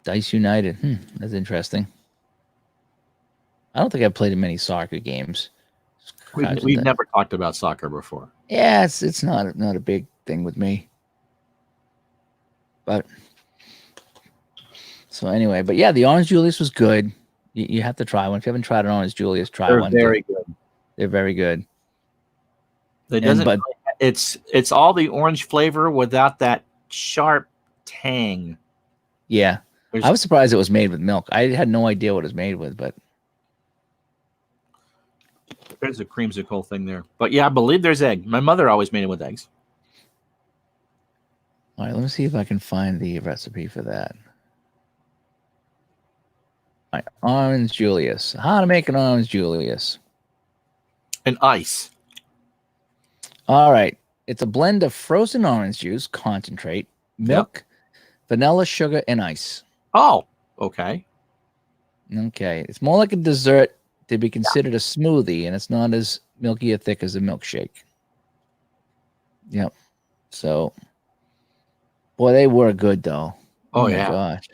Dice United. That's interesting. I don't think I've played in many soccer games. We've never talked about soccer before. Yeah, it's not a big thing with me. But so anyway, but yeah, the Orange Julius was good. You have to try one. If you haven't tried an Orange Julius, try one. They're very good. They're very good. It's all the orange flavor without that sharp tang. Yeah. I was surprised it was made with milk. I had no idea what it was made with, but there's a creamsicle thing there. But yeah, I believe there's egg. My mother always made it with eggs. All right, let me see if I can find the recipe for that. All right, Orange Julius. How to make an Orange Julius. And ice. All right. It's a blend of frozen orange juice, concentrate, milk, vanilla, sugar, and ice. Oh, okay. Okay. It's more like a dessert to be considered a smoothie, and it's not as milky or thick as a milkshake. Yep. So, boy, they were good, though. Oh my yeah. Gosh.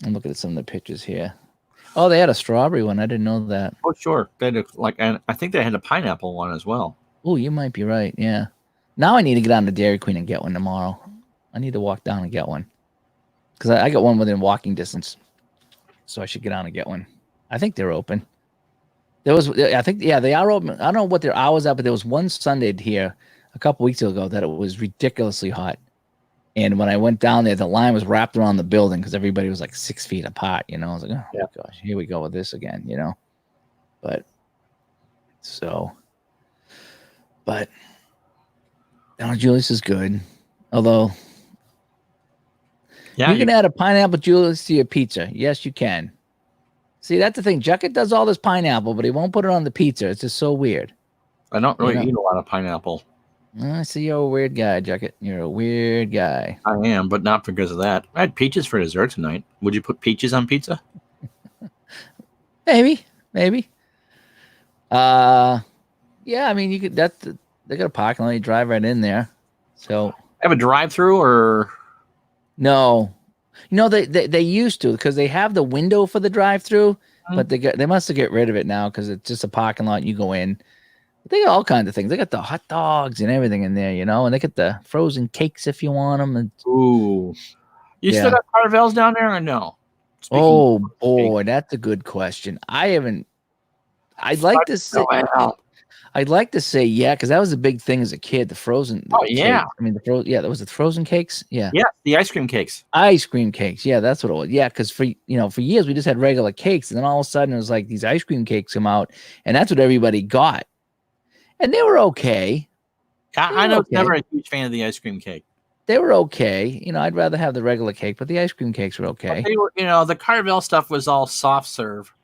I'm looking at some of the pictures here. Oh, they had a strawberry one. I didn't know that. Oh, sure. They had and I think they had a pineapple one as well. Oh, you might be right. Yeah. Now I need to get on to Dairy Queen and get one tomorrow. I need to walk down and get one. Because I got one within walking distance. So I should get on and get one. I think they're open. They are open. I don't know what their hours are, but there was one Sunday here a couple weeks ago that it was ridiculously hot. And when I went down there, the line was wrapped around the building because everybody was like 6 feet apart. You know, I was like, oh my gosh, here we go with this again, you know. But Donald Julius is good. Although you can add a pineapple Julius to your pizza. Yes, you can. See, that's the thing. Jucket does all this pineapple, but he won't put it on the pizza. It's just so weird. I don't really eat a lot of pineapple. I see you're a weird guy, Jucket. You're a weird guy. I am, but not because of that. I had peaches for dessert tonight. Would you put peaches on pizza? Maybe. Yeah, I mean, you could. They got a parking lot. You drive right in there. So have a drive-through or no? You know they used to because they have the window for the drive-through, but they must have get rid of it now because it's just a parking lot. You go in. They got all kinds of things. They got the hot dogs and everything in there, you know, and they got the frozen cakes if you want them. And ooh, you still got Carvel's down there or no? Oh of boy, cake, that's a good question. I haven't. I'd like to say. go out. I'd like to say yeah, because that was a big thing as a kid. The frozen Oh yeah, cake. I mean, yeah, that was the frozen cakes. Yeah, yeah, the ice cream cakes. ice cream cakes. Yeah, that's what it was. Yeah, because for years we just had regular cakes, and then all of a sudden it was like these ice cream cakes come out, and that's what everybody got, and they were okay. I were was okay. never a huge fan of the ice cream cake. They were okay. I'd rather have the regular cake, but the ice cream cakes were But okay. they were, the Carvel stuff was all soft serve,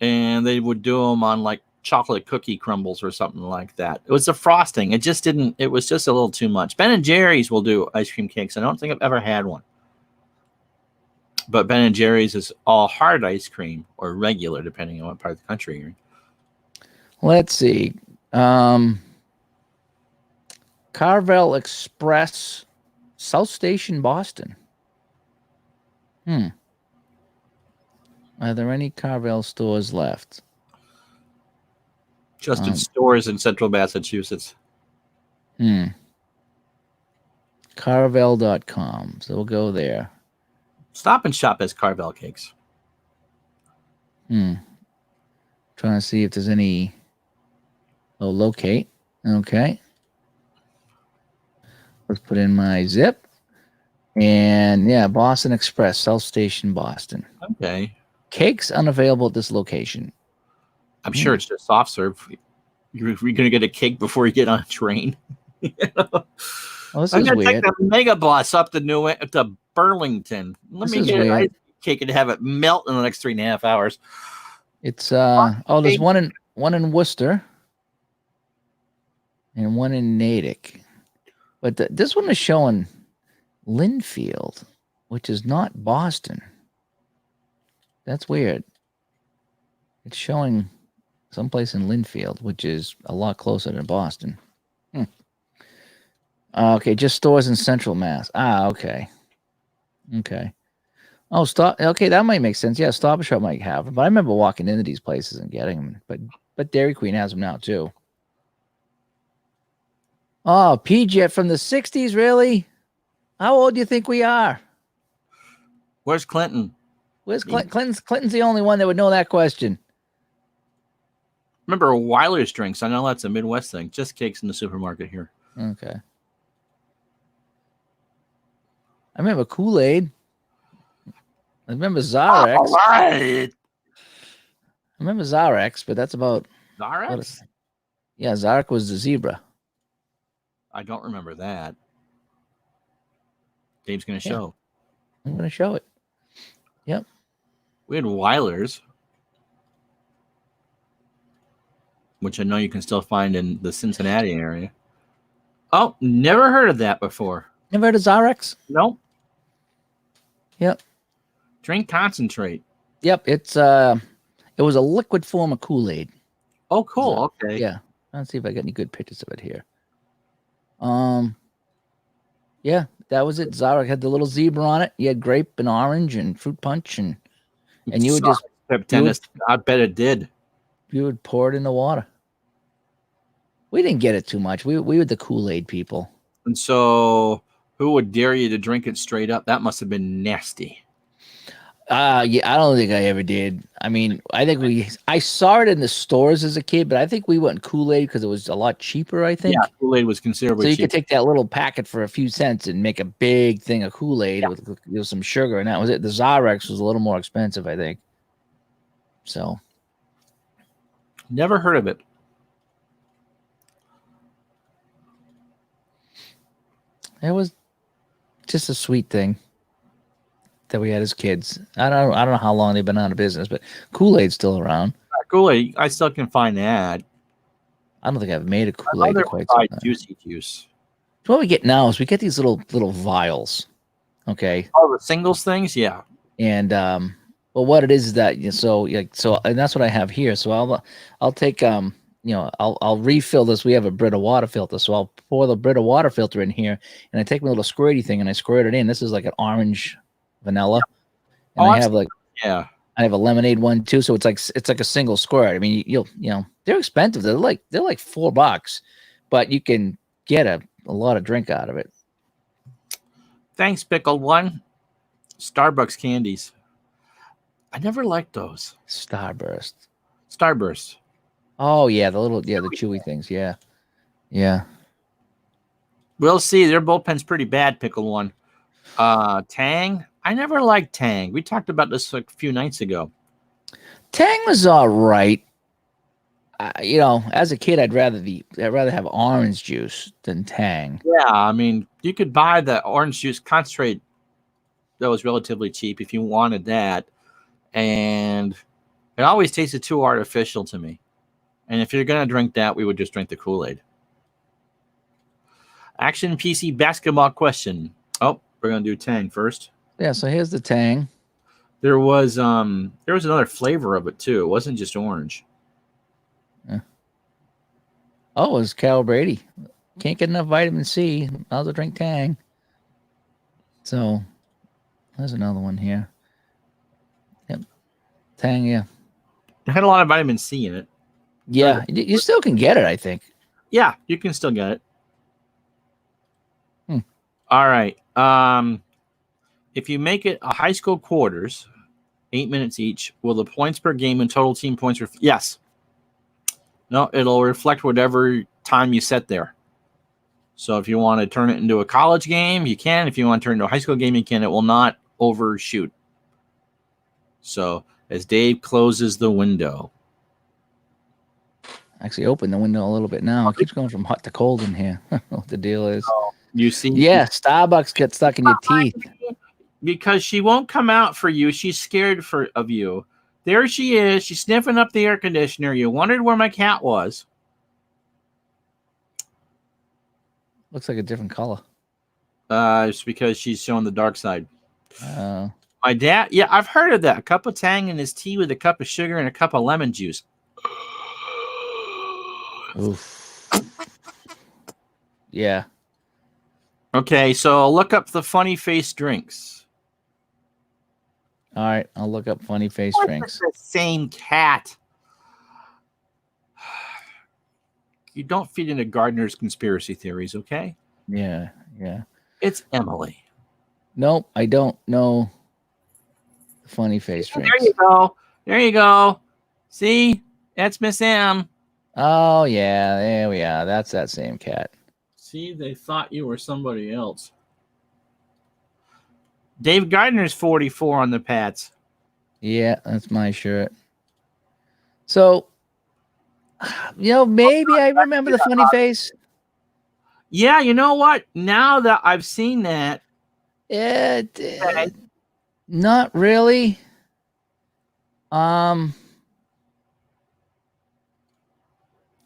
and they would do them on like chocolate cookie crumbles or something like that. It was the frosting. It just didn't. It was just a little too much. Ben and Jerry's will do ice cream cakes. I don't think I've ever had one, but Ben and Jerry's is all hard ice cream or regular, depending on what part of the country you're in. Let's see. Carvel Express, South Station, Boston. Are there any Carvel stores left? Just in stores in central Massachusetts. Carvel.com. So we'll go there. Stop and Shop has Carvel cakes. Trying to see if there's any. Oh, locate. Okay. Let's put in my zip. And yeah, Boston Express, South Station, Boston. Okay. Cakes unavailable at this location. I'm sure it's just soft serve. You're going to get a cake before you get on a train. Oh, this I'm is going to take weird. the mega bus up to Burlington. Let me get an ice cake and have it melt in the next 3.5 hours. It's there's one in Worcester and one in Natick. But this one is showing Linfield, which is not Boston. That's weird. It's showing someplace in Linfield, which is a lot closer than Boston. Okay, just stores in Central Mass. Okay. Okay. Oh, stop. Okay, that might make sense. Yeah, Stop and Shop might have them. But I remember walking into these places and getting them. But Dairy Queen has them now, too. Oh, P-Jet from the 60s, really? How old do you think we are? Where's Clinton? Where's Clinton? Clinton's the only one that would know that question. Remember Weiler's drinks? I know that's a Midwest thing. Just cakes in the supermarket here. Okay. I remember Kool-Aid. I remember Zarex. All right. I remember Zarex, but that's about... Zarex? Yeah, Zarek was the zebra. I don't remember that. Dave's going to show. I'm going to show it. Yep. We had Weiler's, which I know you can still find in the Cincinnati area. Oh, never heard of that before. Never heard of Zarex? Nope. Yep. Drink concentrate. Yep. It was a liquid form of Kool-Aid. Oh, cool. Okay. Yeah. Let's see if I got any good pictures of it here. Yeah, that was it. Zarek had the little zebra on it. You had grape and orange and fruit punch, and you would just tennis. I bet it did. You would pour it in the water. We didn't get it too much. We were the Kool-Aid people. And so, who would dare you to drink it straight up? That must have been nasty. Yeah, I don't think I ever did. I mean, I saw it in the stores as a kid, but I think we went Kool-Aid because it was a lot cheaper, I think. Yeah, Kool-Aid was considerably cheaper. So you could take that little packet for a few cents and make a big thing of Kool-Aid with some sugar, and that was it. The Zarex was a little more expensive, I think. So. Never heard of it. It was just a sweet thing that we had as kids. I don't know how long they've been out of business, but Kool-Aid's still around. Kool-Aid, I still can find that. I don't think I've made a Kool-Aid in quite some time. Juicy juice. So what we get now is we get these little vials. Okay. Oh, the singles things, yeah. And well, what it is that and that's what I have here. So I'll take I'll refill this. We have a Brita water filter, so I'll pour the Brita water filter in here, and I take my little squirty thing and I squirt it in. This is like an orange vanilla, and I have a lemonade one too. So it's like a single squirt. I mean, they're expensive. They're like $4, but you can get a lot of drink out of it. Thanks, Pickle One. Starbucks candies. I never liked those. Starburst. Starburst. Oh yeah, the chewy things. Yeah. We'll see. Their bullpen's pretty bad, Pickle One. Tang. I never liked Tang. We talked about this like a few nights ago. Tang was all right. As a kid, I'd rather have orange juice than Tang. Yeah, I mean, you could buy the orange juice concentrate that was relatively cheap if you wanted that, and it always tasted too artificial to me. And if you're gonna drink that, we would just drink the Kool-Aid. Action PC basketball question. Oh, we're gonna do Tang first. Yeah, so here's the Tang. There was another flavor of it too. It wasn't just orange. Oh, it was Cal Brady. Can't get enough vitamin C. I'll just drink Tang. So there's another one here. Yep. Tang, yeah. It had a lot of vitamin C in it. Yeah, you still can get it, I think. Yeah, you can still get it. All right. If you make it a high school quarters, 8 minutes each, will the points per game and total team points yes. No, it'll reflect whatever time you set there. So if you want to turn it into a college game, you can. If you want to turn it into a high school game, you can. It will not overshoot. So as Dave closes the window. Actually, open the window a little bit now. It keeps going from hot to cold in here. What the deal is. You see? Yeah, Starbucks gets stuck in your teeth. Because she won't come out for you. She's scared of you. There she is. She's sniffing up the air conditioner. You wondered where my cat was. Looks like a different color. It's because she's showing the dark side. My dad, yeah, I've heard of that. A cup of Tang in his tea with a cup of sugar and a cup of lemon juice. Oof. Yeah. Okay, so look up the funny face drinks. All right, I'll look up funny face drinks. It's the same cat. You don't feed into Gardner's conspiracy theories, okay? Yeah. It's Emily. Nope, I don't know the funny face drinks. There you go. See? That's Miss M. Oh, yeah, there we are. That's that same cat. See, they thought you were somebody else. Dave Gardner's 44 on the Pats. Yeah, that's my shirt. So, maybe I remember the funny face. Yeah, you know what? Now that I've seen that. Not really.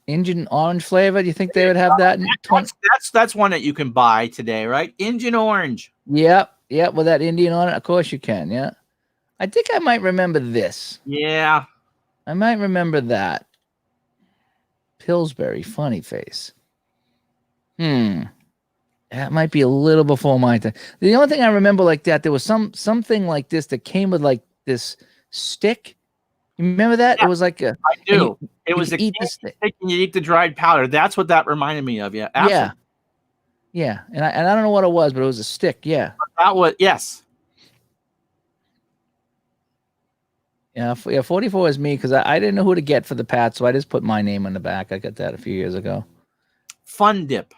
Indian orange flavor. Do you think they would have that? That's one that you can buy today, right? Indian orange. Yep. With that Indian on it, of course you can. Yeah, I think I might remember this. Yeah, I might remember that. Pillsbury funny face. That might be a little before my time. The only thing I remember like that, there was something like this that came with like this stick. You remember that? Yeah, it was like I do. It was a stick and you eat the dried powder. That's what that reminded me of. Yeah, absolutely. Yeah, and I don't know what it was, but it was a stick. Yeah, that was yes. Yeah, 44 is me because I didn't know who to get for the Pats, so I just put my name on the back. I got that a few years ago. Fun Dip.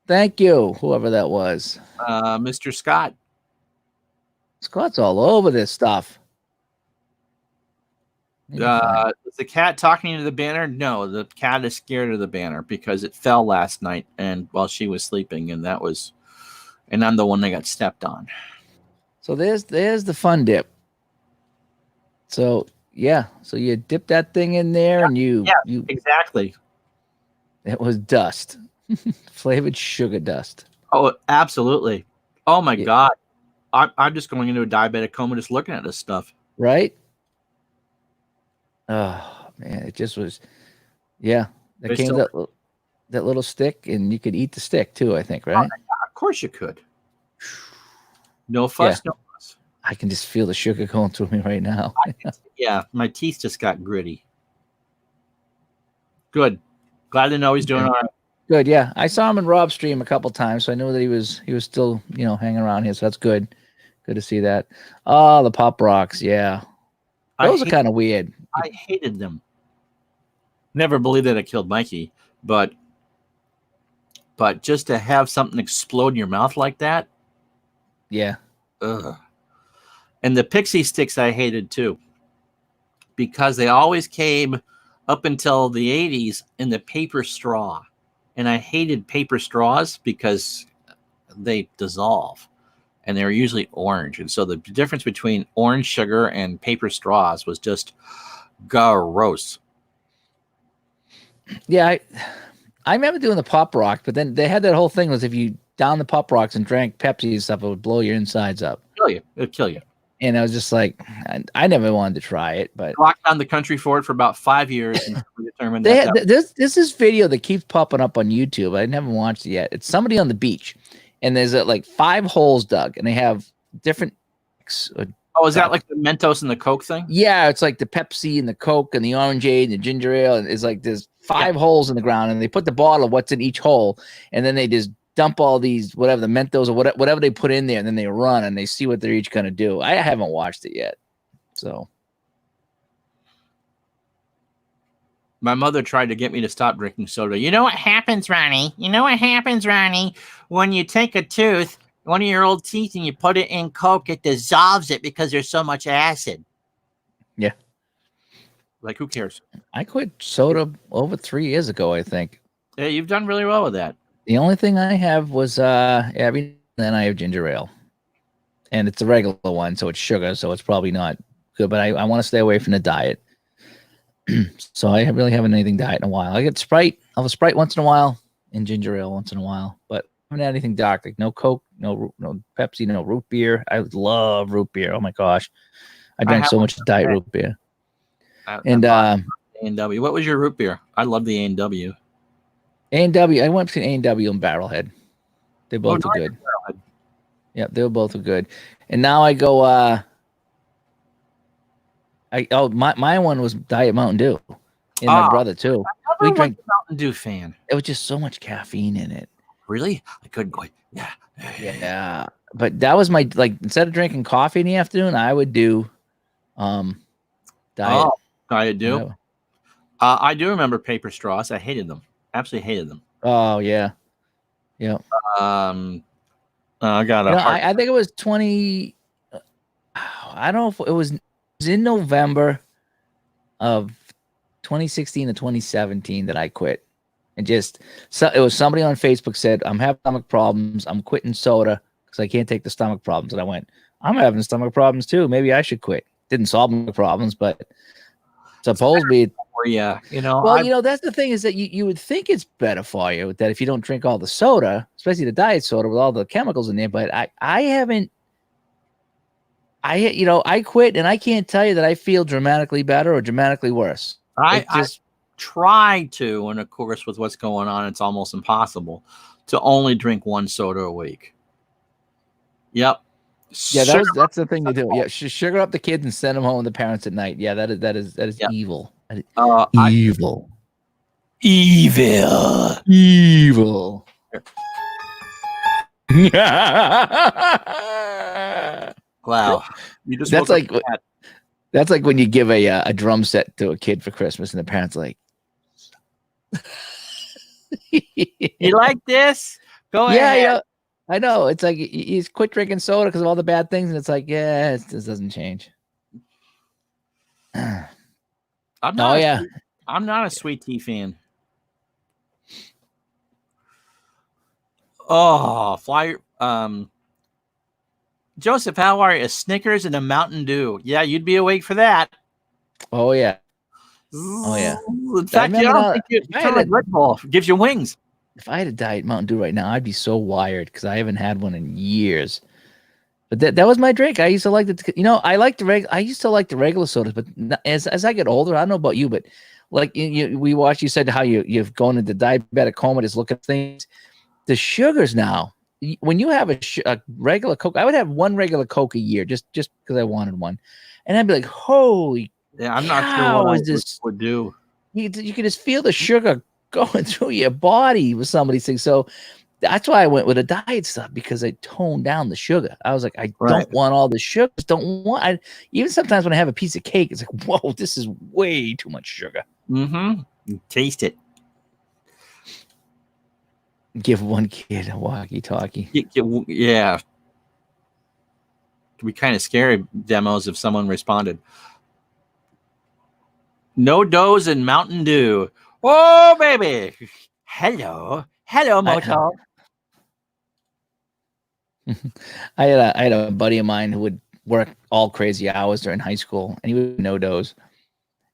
Thank you, whoever that was. Mr. Scott. Scott's all over this stuff. Is the cat talking to the banner? No, the cat is scared of the banner because it fell last night and while she was sleeping, and I'm the one that got stepped on. So there's the Fun Dip. So yeah, so you dip that thing in there and you exactly. It was dust, flavored sugar dust. Oh, absolutely. Oh my God, I'm just going into a diabetic coma just looking at this stuff. Right. Oh man, it just was. Yeah, that came with that little stick, and you could eat the stick too. I think, right? Of course you could. No fuss, no fuss. I can just feel the sugar going through me right now. Yeah, my teeth just got gritty. Good. Glad to know he's doing all right. Good. Yeah, I saw him in Rob's stream a couple times, so I knew that he was still hanging around here. So that's good. Good to see that. Oh, the Pop Rocks. Yeah. Those are hate- kind of weird. I hated them. Never believed that I killed Mikey, but just to have something explode in your mouth like that, Yeah. ugh. And the pixie sticks I hated too, because they always came up until the 80s in the paper straw. And I hated paper straws because they dissolve and they were usually orange. And so the difference between orange sugar and paper straws was just gross. Yeah. I remember doing the Pop Rock, but then they had that whole thing was if you down the Pop Rocks and drank Pepsi and stuff, it would blow your insides up. It'll kill you. And I was just like, I never wanted to try it, but Walked down the country for it for about 5 years and we determined they that had, there's this video that keeps popping up on YouTube. I haven't watched it yet. It's somebody on the beach, and there's like 5 holes dug, and they have different. oh, is that like the Mentos and the Coke thing? Yeah, it's like the Pepsi and the Coke and the orangeade and the ginger ale, and it's like there's 5 holes in the ground, and they put the bottle of what's in each hole, and then they just dump all these whatever the Mentos or whatever they put in there, and then they run and they see what they're each gonna do. I haven't watched it yet, so. My mother tried to get me to stop drinking soda. You know what happens, Ronnie? When you take a tooth, one of your old teeth, and you put it in Coke, it dissolves it because there's so much acid. Yeah. Like, who cares? I quit soda over 3 years ago, I think. Yeah, you've done really well with that. The only thing I have was every then I have ginger ale. And it's a regular one, so it's sugar, so it's probably not good. But I want to stay away from the diet. So I really haven't anything diet in a while. I get Sprite. I'll have a Sprite once in a while and ginger ale once in a while. But I haven't had anything dark, like no Coke, no Pepsi, no root beer. I love root beer. Oh my gosh. I drank so much diet root beer. And A&W. What was your root beer? I love the A&W. A&W. I went between A&W and Barrelhead. They both were good. Yeah, they were both good. And now I go. My one was Diet Mountain Dew, and my brother too. We drank Mountain Dew fan. It was just so much caffeine in it. Really? I couldn't go. Yeah. But that was my instead of drinking coffee in the afternoon, I would do diet. Oh, Diet Dew. Yeah. I do remember paper straws. I hated them. Absolutely hated them. Oh yeah. Yeah. I got I think it was 20. I don't know if it was in November of 2016 to 2017 that I quit. And it was somebody on Facebook said, I'm having stomach problems. I'm quitting soda because I can't take the stomach problems. And I went, I'm having stomach problems too. Maybe I should quit. Didn't solve my problems, but supposedly, yeah, Well, that's the thing is that you would think it's better for you that if you don't drink all the soda, especially the diet soda with all the chemicals in there. But I haven't. I quit, and I can't tell you that I feel dramatically better or dramatically worse. I try to, and of course, with what's going on, it's almost impossible to only drink 1 soda a week. Yep. Yeah, that's the thing to do. Yeah, sugar up the kids and send them home with the parents at night. Yeah, that is yep. Evil. Evil. Wow. That's like when you give a drum set to a kid for Christmas and the parents are like, you like this? Go ahead. Yeah, I know. It's like he's quit drinking soda because of all the bad things, and it's like, yeah, this doesn't change. I'm not a sweet tea fan. Oh, Joseph, how are you? A Snickers and a Mountain Dew. Yeah, you'd be awake for that. Oh yeah. In fact, I don't think you kind of Red Bull gives you wings. If I had a Diet Mountain Dew right now, I'd be so wired because I haven't had one in years. But that was my drink. I used to like I used to like the regular sodas, but as I get older, I don't know about you, but like you said how you've gone into diabetic coma, just look at things. The sugars now. When you have a regular Coke, I would have 1 regular Coke a year just because I wanted one, and I'd be like, "Holy, I'm not sure what this would do." You can just feel the sugar going through your body with some of these things. So That's why I went with a diet stuff, because I toned down the sugar. I was like, I don't want all the sugar. Even sometimes when I have a piece of cake, it's like, whoa, this is way too much sugar. Mm-hmm. Taste it. Give one kid a walkie-talkie. Yeah. Could be kind of scary demos if someone responded. No Doze and Mountain Dew. Oh, baby. Hello, Moto. I had a buddy of mine who would work all crazy hours during high school, and he would no dose,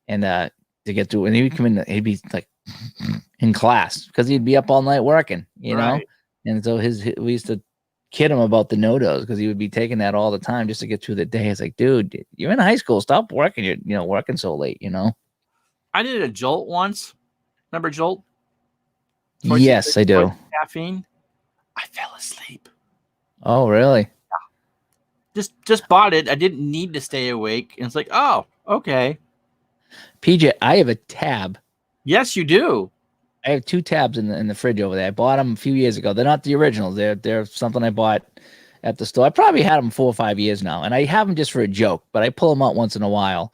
and to get through, and he would come in, he'd be like in class because he'd be up all night working, you know, and so we used to kid him about the no dose because he would be taking that all the time just to get through the day. It's like, dude, you're in high school, stop working. You're working so late, you know. I did a Jolt once. Remember Jolt? Yes, I do. Caffeine. I fell asleep. Oh, really? Yeah. Just bought it. I didn't need to stay awake. And it's like, oh, okay. PJ, I have a tab. Yes, you do. I have 2 tabs in the fridge over there. I bought them a few years ago. They're not the originals. They're something I bought at the store. I probably had them 4 or 5 years now, and I have them just for a joke. But I pull them out once in a while.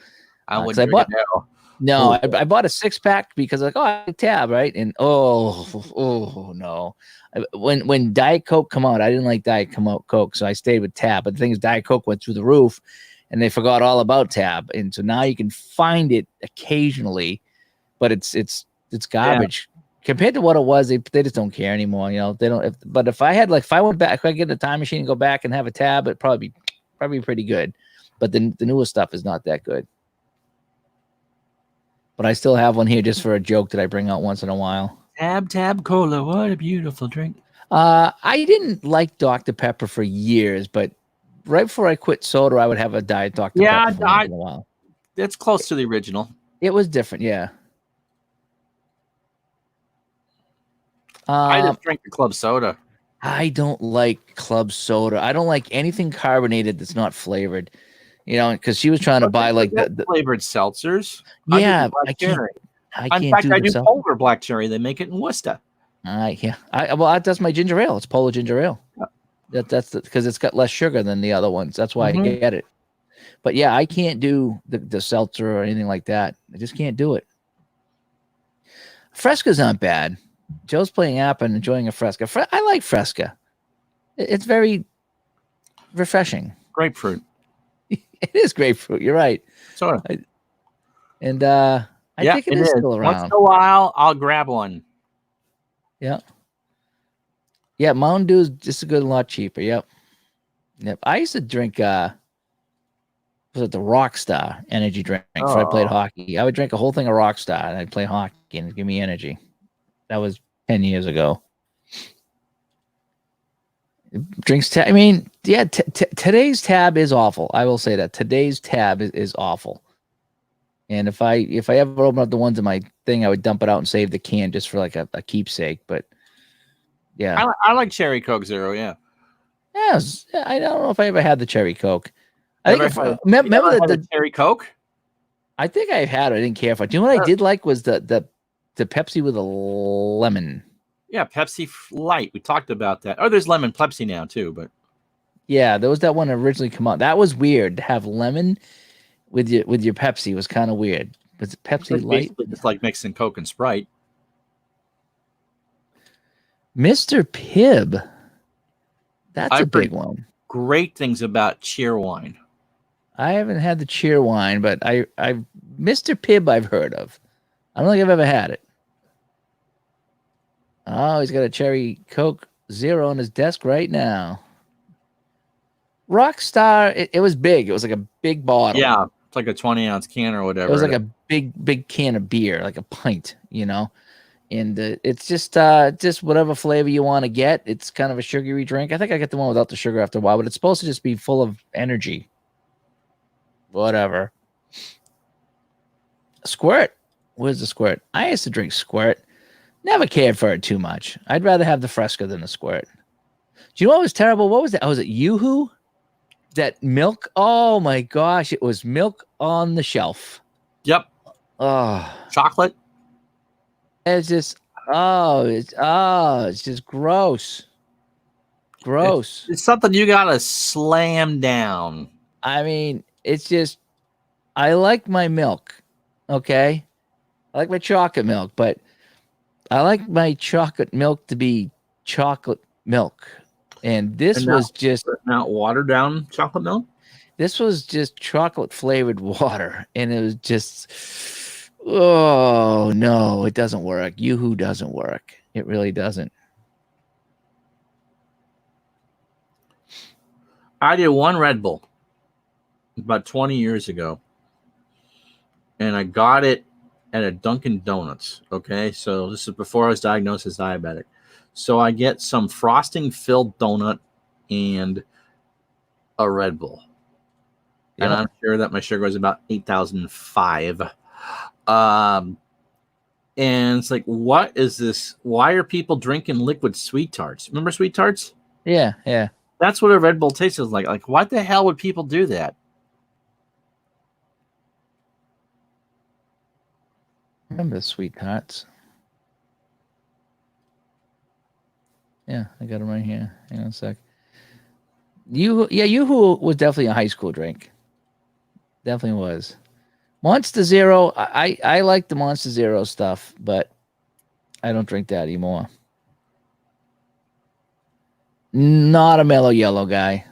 I wouldn't drink it now. No, I bought a 6-pack because like, I have a tab, right? And oh no. When Diet Coke come out, I didn't like Diet Coke, so I stayed with tab. But the thing is, Diet Coke went through the roof, and they forgot all about tab. And so now you can find it occasionally, but it's garbage compared to what it was. They just don't care anymore, you know. They don't. But if I went back, if I get a time machine and go back and have a tab, it'd probably be pretty good. But the newer stuff is not that good. But I still have one here just for a joke that I bring out once in a while. Tab Cola, what a beautiful drink. I didn't like Dr. Pepper for years, but right before I quit soda, I would have a Diet Dr. Pepper for once in a while. It's close to the original. It was different, yeah. I just drink the club soda. I don't like club soda. I don't like anything carbonated that's not flavored. You know, because she was trying to buy like the flavored seltzers. Yeah, I can't. In fact, I do polar black cherry. They make it in Worcester. That's my ginger ale. It's Polar ginger ale. Yeah. That's because it's got less sugar than the other ones. That's why I get it. But yeah, I can't do the seltzer or anything like that. I just can't do it. Fresca's not bad. Joe's playing app and enjoying a Fresca. I like Fresca. It's very refreshing. Grapefruit. It is grapefruit. You're right. Sort of. I think it is still around. Once in a while, I'll grab one. Yeah. Yeah, Mountain Dew is just a lot cheaper. Yep. I used to drink was it the Rockstar energy drink before I played hockey. I would drink a whole thing of Rockstar and I'd play hockey and it'd give me energy. That was 10 years ago. Today's tab is awful. I will say that today's tab is awful. And if I ever open up the ones in my thing, I would dump it out and save the can just for like a keepsake. But yeah, I like Cherry Coke Zero. Yeah. Yes, I don't know if I ever had the Cherry Coke. Remember the Cherry Coke? I think I had it. I didn't care for it. Do you know what I did like was the Pepsi with a lemon. Yeah, Pepsi Light. We talked about that. Oh, there's lemon Pepsi now too, but yeah, there was that one originally come out. That was weird to have lemon with your Pepsi. It was kind of weird. Was it Pepsi Light? It's like mixing Coke and Sprite. Mr. Pibb. That's a big one. Great things about Cheerwine. I haven't had the Cheerwine, but I Mr. Pibb I've heard of. I don't think I've ever had it. Oh, he's got a Cherry Coke Zero on his desk right now. Rockstar, it was big. It was like a big bottle. Yeah, it's like a 20-ounce can or whatever. It was like a big can of beer, like a pint, you know. And it's just whatever flavor you want to get. It's kind of a sugary drink. I think I get the one without the sugar after a while, but it's supposed to just be full of energy. Whatever. Squirt. Where's the Squirt? I used to drink Squirt. Never cared for it too much. I'd rather have the Fresca than the Squirt. Do you know what was terrible? What was that? Oh, was it Yoo-Hoo? That milk? Oh my gosh, it was milk on the shelf. Yep. Oh. Chocolate? It's just It's just gross. Gross. It's something you gotta slam down. I mean, it's just I like my milk. Okay. I like my chocolate milk, but I like my chocolate milk to be chocolate milk. And this And was just not watered down chocolate milk. chocolate flavored water. And it was just oh no, it doesn't work. Yoo-hoo doesn't work. It really doesn't. I did one Red Bull about 20 years ago, and I got it at a Dunkin' Donuts. Okay, so this is before I was diagnosed as diabetic. So I get some frosting filled donut and a Red Bull, and Yep. I'm sure that my sugar was about 8,005. And it's like, what is this? Why are people drinking liquid sweet tarts? Remember sweet tarts? Yeah, yeah. That's what a Red Bull tastes like. Like, what the hell would people do that? Remember the sweet tarts. Yeah, I got them right here. Hang on a sec. Yoo-hoo was definitely a high school drink. Definitely was. Monster Zero, I like the Monster Zero stuff, but I don't drink that anymore. Not a mellow yellow guy.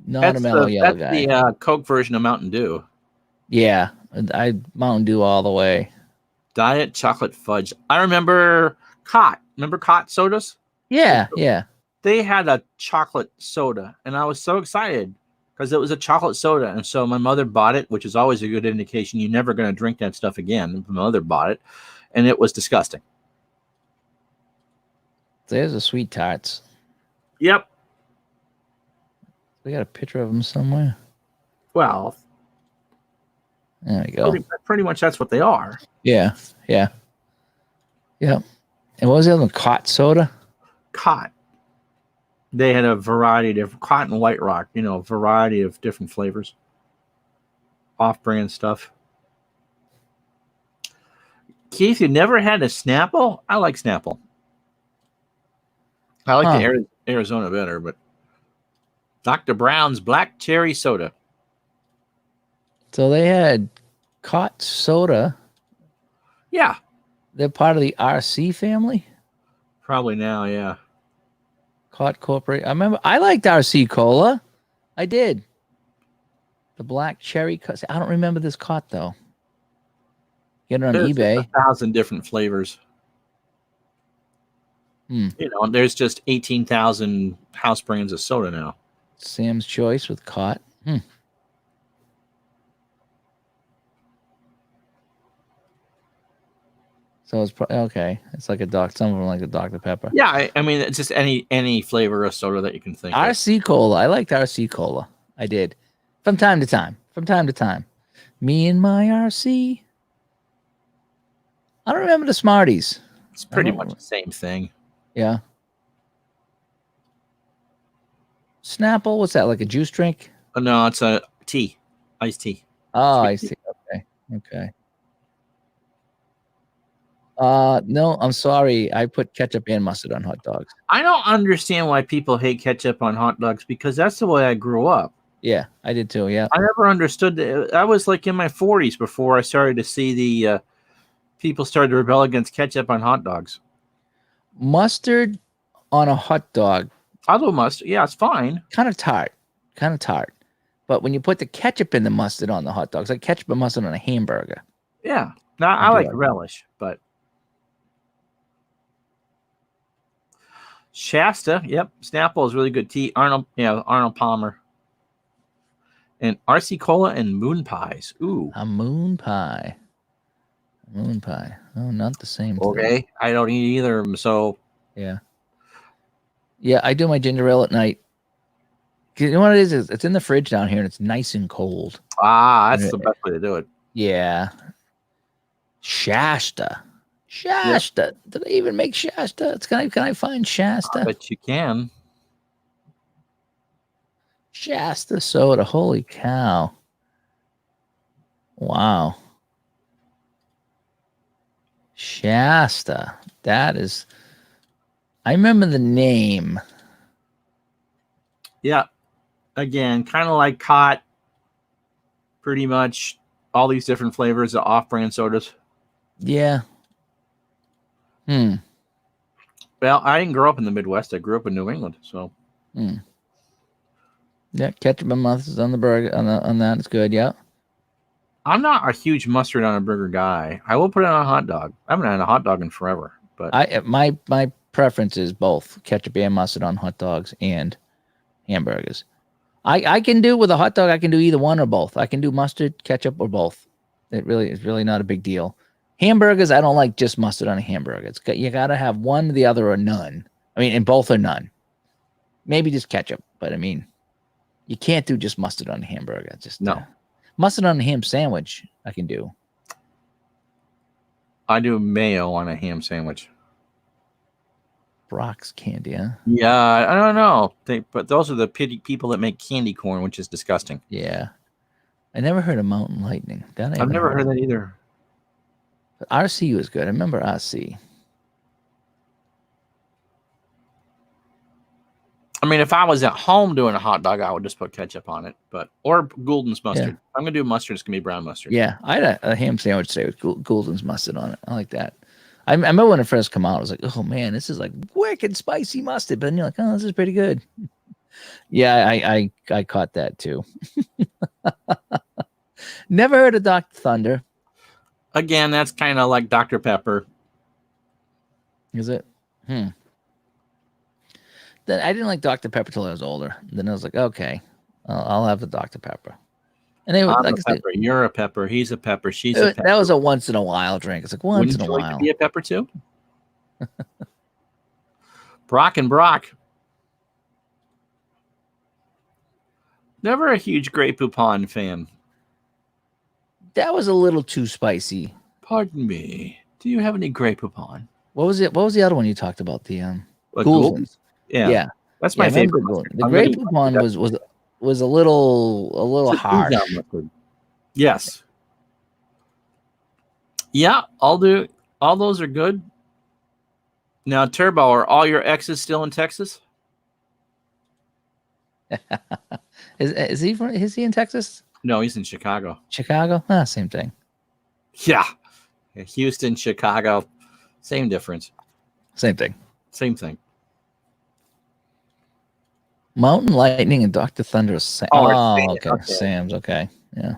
Not a mellow yellow guy. That's the Coke version of Mountain Dew. Yeah, I Mountain Dew all the way. Diet chocolate fudge. I remember Cot. Remember Cot sodas? Yeah, yeah. They had a chocolate soda, and I was so excited because it was a chocolate soda. And so my mother bought it, which is always a good indication you're never going to drink that stuff again. My mother bought it, and it was disgusting. There's the sweet tarts. Yep. We got a picture of them somewhere. Well, there we go. Pretty much that's what they are. Yeah, yeah. Yeah. And what was the other one? Cot soda? Cot. They had a variety of different Cot and White Rock, a variety of different flavors. Off-brand stuff. Keith, you never had a Snapple? I like Snapple. I like the Arizona better, but Dr. Brown's Black Cherry Soda. So they had Cot soda. Yeah. They're part of the RC family? Probably now, yeah. Cot Corporate. I remember I liked RC Cola. I did. The black cherry. I don't remember this Cot though. Get it on eBay. 1,000 different flavors. There's just 18,000 house brands of soda now. Sam's Choice with Cot. So it's okay. It's like some of them like a Dr. Pepper. Yeah, I mean, it's just any flavor of soda that you can think of. RC Cola. I liked RC Cola. I did. From time to time. Me and my RC. I don't remember the Smarties. It's pretty much the same thing. Yeah. Snapple. What's that? Like a juice drink? Oh, no, it's a tea. Iced tea. Oh, I see. Okay. No, I'm sorry. I put ketchup and mustard on hot dogs. I don't understand why people hate ketchup on hot dogs because that's the way I grew up. Yeah, I did too. Yeah. I never understood that. I was like in my 40s before I started to see the people started to rebel against ketchup on hot dogs. Mustard on a hot dog. I'll do mustard. Yeah, it's fine. Kind of tart. But when you put the ketchup in the mustard on the hot dogs, like ketchup and mustard on a hamburger. Yeah. Now I like relish, but Shasta, yep. Snapple is really good tea. Arnold Palmer. And RC Cola and moon pies. Ooh. A moon pie. Oh, not the same Okay. thing. I don't eat either. So yeah. Yeah, I do my ginger ale at night. You know what it is? It's in the fridge down here and it's nice and cold. That's the best way to do it. Yeah. Shasta. Yep. Did I even make Shasta? Can I find Shasta? But you can. Shasta soda. Holy cow. Wow. Shasta. That is, I remember the name. Yeah. Again, kind of like Cot. Pretty much all these different flavors of off-brand sodas. Yeah. Well, I didn't grow up in the Midwest. I grew up in New England, so. Yeah, ketchup and mustard on the burger. On that, it's good. Yeah. I'm not a huge mustard on a burger guy. I will put it on a hot dog. I haven't had a hot dog in forever, but My preference is both ketchup and mustard on hot dogs and hamburgers. I can do with a hot dog. I can do either one or both. I can do mustard, ketchup, or both. It really is really not a big deal. Hamburgers, I don't like just mustard on a hamburger. You got to have one, the other, or none. I mean, and both or none. Maybe just ketchup, but I mean, you can't do just mustard on a hamburger. Just no. Mustard on a ham sandwich, I can do. I do mayo on a ham sandwich. Brock's candy, huh? Yeah, I don't know. But those are the people that make candy corn, which is disgusting. Yeah. I never heard of Mountain Lightning. I've never heard that either. But RC was good. I remember RC. I mean, if I was at home doing a hot dog, I would just put ketchup on it, or Gould's mustard. Yeah. If I'm gonna do mustard, it's gonna be brown mustard. Yeah, I had a ham sandwich today with Gould's mustard on it. I like that. I remember when it first came out, I was like, "Oh man, this is like wicked spicy mustard." But then you're like, "Oh, this is pretty good." Yeah, I caught that too. Never heard of Dr. Thunder. Again, that's kind of like Dr. Pepper. Is it? Then I didn't like Dr. Pepper till I was older. Then I was like, okay, I'll have the Dr. Pepper. And they I'm like a pepper. You're a pepper. He's a pepper. She's a pepper. That was a once in a while drink. It's like once in a like while. To be a pepper too. Brock and Brock. Never a huge Grey Poupon fan. That was a little too spicy. Pardon me. Do you have any Grey Poupon? What was it? What was the other one you talked about? The Gould's? Yeah. That's my favorite. The Grey Poupon was a little hard. Yes. Yeah, I'll do. All those are good. Now, Turbo, are all your exes still in Texas? Is he in Texas? No, he's in Chicago. Chicago? Same thing. Yeah. Houston, Chicago, same difference. Same thing. Same thing. Mountain Lightning and Dr. Thunder are Sam. Okay. Sam's okay. Yeah.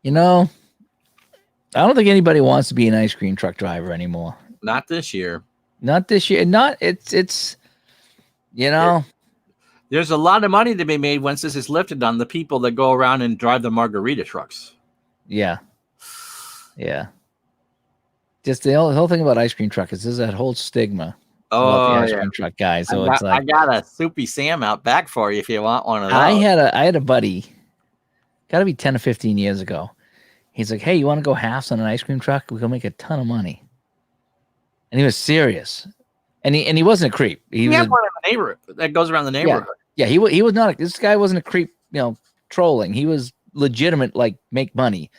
You know, I don't think anybody wants to be an ice cream truck driver anymore. Not this year. Not this year. It's you know. There's a lot of money to be made once this is lifted on the people that go around and drive the margarita trucks. Yeah. Yeah. Just the whole thing about ice cream truck is there's that whole stigma about the ice cream truck guy. So I got a Soupy Sam out back for you if you want one of those. I had a buddy, gotta be 10 or 15 years ago. He's like, "Hey, you want to go halves on an ice cream truck? We can make a ton of money." And he was serious. And he wasn't a creep. He was one in the neighborhood that goes around the neighborhood. Yeah, he was not. This guy wasn't a creep, trolling. He was legitimate, like make money.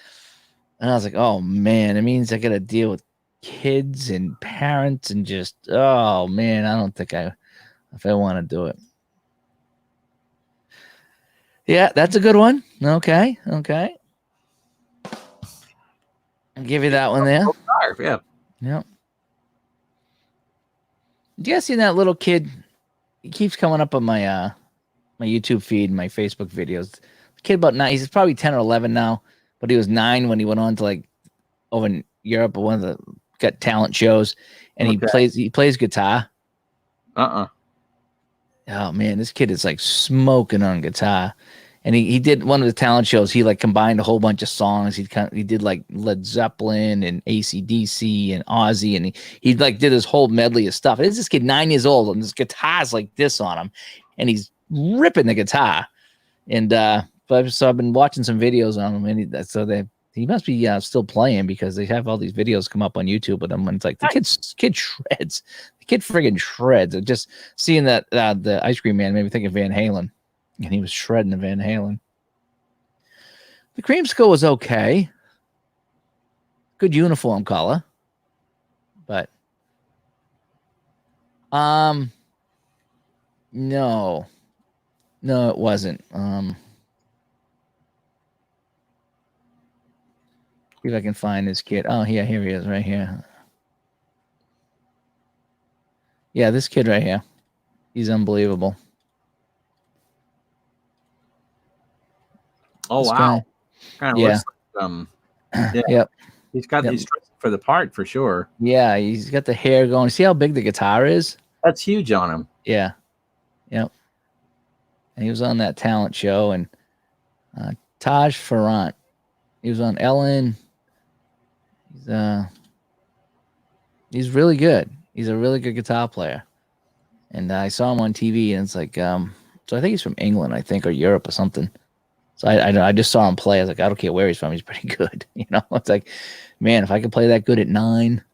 And I was like, oh man, it means I got to deal with kids and parents and just, oh man, I don't think if I want to do it. Yeah, that's a good one. Okay. I'll give you that one there. Yeah. Yep. Do you see that little kid? He keeps coming up on my my YouTube feed, my Facebook videos. The kid about 9. He's probably 10 or 11 now, but he was 9 when he went on to like over in Europe or one of the got talent shows, and he plays guitar. Oh man, this kid is like smoking on guitar. And he did one of the talent shows. He like combined a whole bunch of songs. He did like Led Zeppelin and AC/DC and Ozzy, and he like did this whole medley of stuff. And it's this kid 9 years old, and his guitar's like this on him, and he's ripping the guitar. And so I've been watching some videos on him, and he must be still playing because they have all these videos come up on YouTube with him, and it's like the kid shreds. The kid friggin' shreds. Just seeing that the Ice Cream Man made me think of Van Halen. And he was shredding the Van Halen. The creamsicle was okay. good uniform color, but no, it wasn't. See if I can find this kid. Oh, yeah, here he is, right here. Yeah, this kid right here. He's unbelievable. Oh, This wow. guy. Kind of Yeah. looks like, yeah. Yep. He's got Yep. he's dressed for the part for sure. Yeah, he's got the hair going. See how big the guitar is? That's huge on him. Yeah. Yep. And he was on that talent show, and Taj Farrant. He was on Ellen. He's really good. He's a really good guitar player. And I saw him on TV, and it's like, so I think he's from England, I think, or Europe or something. So I just saw him play. I was like, I don't care where he's from. He's pretty good. You know, it's like, man, if I could play that good at 9,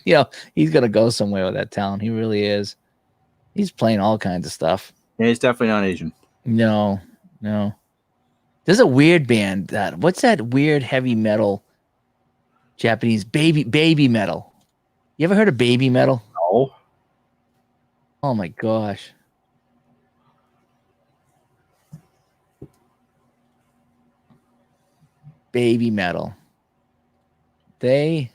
you know, he's going to go somewhere with that talent. He really is. He's playing all kinds of stuff. Yeah, he's definitely not Asian. No. There's a weird band what's that weird heavy metal Japanese baby metal? You ever heard of baby metal? No. Oh my gosh. Baby metal. That's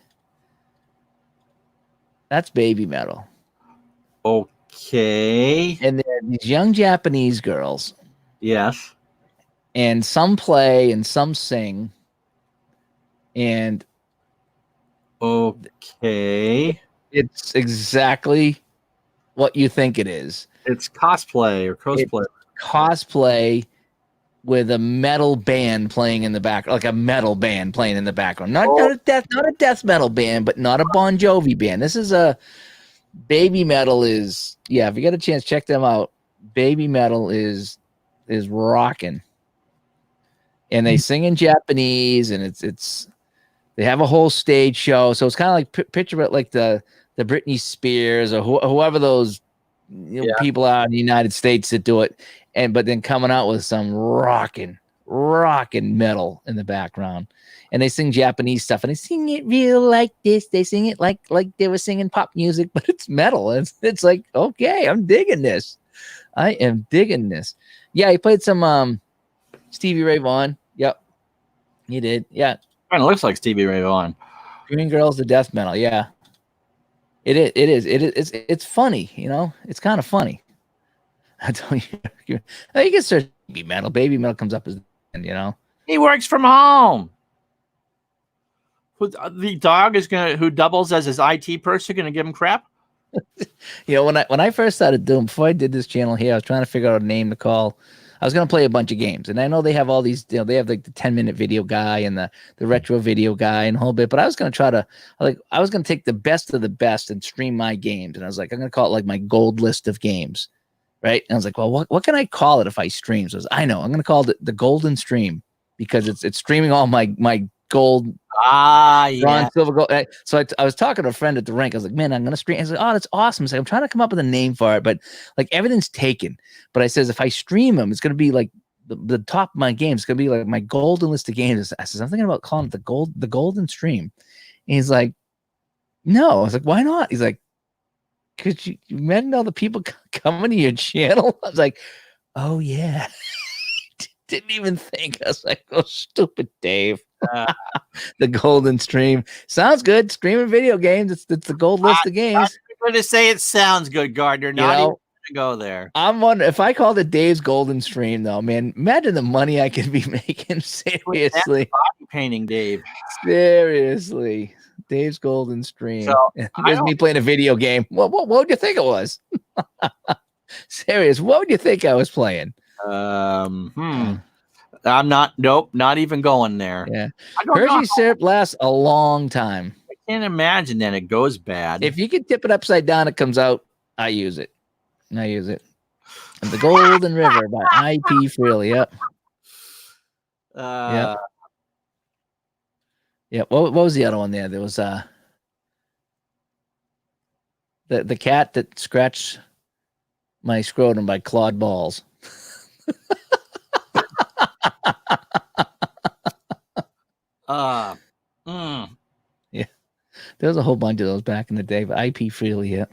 baby metal. Okay. And they're these young Japanese girls. Yes. And some play and some sing. And okay. It's exactly what you think it is. It's cosplay or cosplay. It's cosplay with a metal band playing in the back, like a metal band playing in the background. Not a death metal band, but not a Bon Jovi band. This is a baby metal is, yeah, if you get a chance, check them out. Baby metal is rocking. And they sing in Japanese, and it's they have a whole stage show. So it's kind of like picture it like the Britney Spears or whoever those people are in the United States that do it, but then coming out with some rocking metal in the background, and they sing Japanese stuff, and they sing it real like this. They sing it like they were singing pop music, but it's metal. It's like, okay, I'm digging this. I am digging this. Yeah, he played some Stevie Ray Vaughan. Yep, he did. Yeah, Kind of looks like Stevie Ray Vaughan. Green Girls to Death Metal. Yeah, it is. It's funny. You know, it's kind of funny. I don't. You can search baby metal. Baby metal comes up as, you know. He works from home. The dog is who doubles as his IT person, gonna give him crap. You know, when I first started doing, before I did this channel here, I was trying to figure out a name to call. I was going to play a bunch of games, and I know they have all these, you know, they have like the 10-minute video guy and the retro video guy and a whole bit, but I was going to try to, I was going to take the best of the best and stream my games. And I was like, I'm going to call it like my gold list of games. Right. And I was like, well, what can I call it if I stream? So I know I'm going to call it the golden stream, because it's streaming all my gold. Yeah. Silver, gold. So I was talking to a friend at the rink. I was like, man, I'm going to stream. I was like, oh, that's awesome. So I'm trying to come up with a name for it, but like everything's taken. But I says, if I stream them, it's going to be like the top of my games. It's going to be like my golden list of games. I says, I'm thinking about calling it the golden stream. And he's like, no. I was like, why not? He's like, because you imagine all the people coming to your channel. I was like, oh yeah. Didn't even think. I was like, oh, stupid Dave. The golden stream sounds good. Streaming video games. It's the gold list of games. I'm going to say it sounds good, Gardner. Not even going to go there. I'm wondering if I called it Dave's golden stream, though. Man, imagine the money I could be making. Seriously, body painting, Dave. Seriously, Dave's golden stream. So, there's me playing a video game. What would you think it was? Serious. What would you think I was playing? I'm not even going there. Yeah. Hershey syrup lasts a long time. I can't imagine that it goes bad. If you can tip it upside down, it comes out. I use it. And the Golden River by IP Freely. Yep. Yep. What was the other one there? There was the cat that scratched my scrotum by Claude Balls. Mm. There was a whole bunch of those back in the day, but IP Freely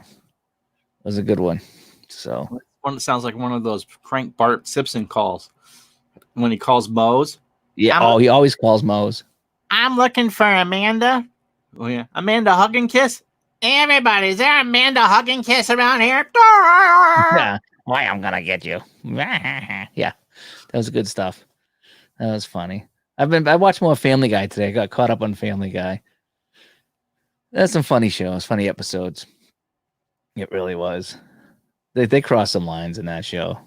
was a good one. So One that sounds like one of those crank Bart Simpson calls when he calls Moe's. yeah. He always calls Moe's. I'm looking for Amanda. Oh yeah, Amanda Hug and Kiss. Everybody, is there Amanda Hug and Kiss around here? Yeah. Why I'm gonna get you. Yeah, that was good stuff. That was funny. I watched more Family Guy today. I got caught up on Family Guy. That's some funny shows, funny episodes. It really was. They crossed some lines in that show.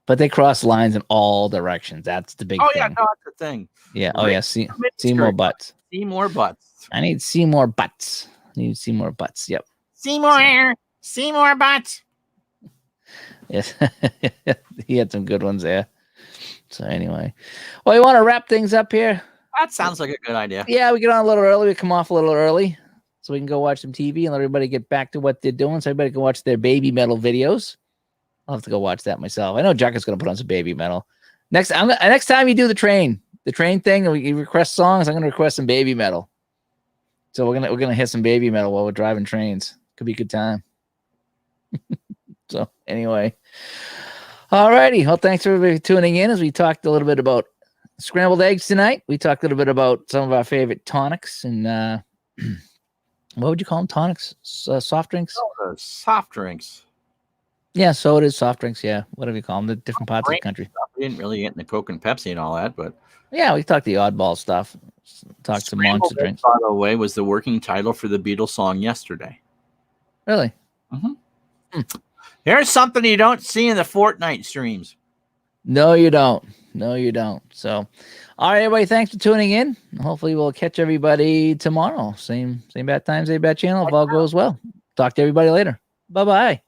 But they cross lines in all directions. That's the big thing. Yeah, no, that's the thing. Yeah. Oh yeah. See more butts. See more butts. I need see more butts. I need see more butts. Yep. See more hair. See more butts. Yes. He had some good ones there. So anyway, well, you want to wrap things up here? That sounds like a good idea. Yeah, we get on a little early. We come off a little early so we can go watch some TV and let everybody get back to what they're doing. So everybody can watch their baby metal videos. I'll have to go watch that myself. I know Jack is going to put on some baby metal. Next time you do the train thing, and you request songs, I'm going to request some baby metal. So we're gonna hit some baby metal while we're driving trains. Could be a good time. So anyway, all righty. Well, thanks for everybody tuning in as we talked a little bit about scrambled eggs tonight. We talked a little bit about some of our favorite tonics and what would you call them? Tonics, soft drinks. Soft drinks. Yeah, sodas, soft drinks. Yeah, whatever you call them, the different parts of the country. We didn't really get into Coke and Pepsi and all that, but yeah, we talked the oddball stuff. Talked some monster drinks. By the way, was the working title for the Beatles song Yesterday. Really? Mm-hmm. Here's something you don't see in the Fortnite streams. No, you don't. No, you don't. So, all right, everybody, thanks for tuning in. Hopefully, we'll catch everybody tomorrow. Same bad time, same bad channel. If all goes well. Talk to everybody later. Bye-bye.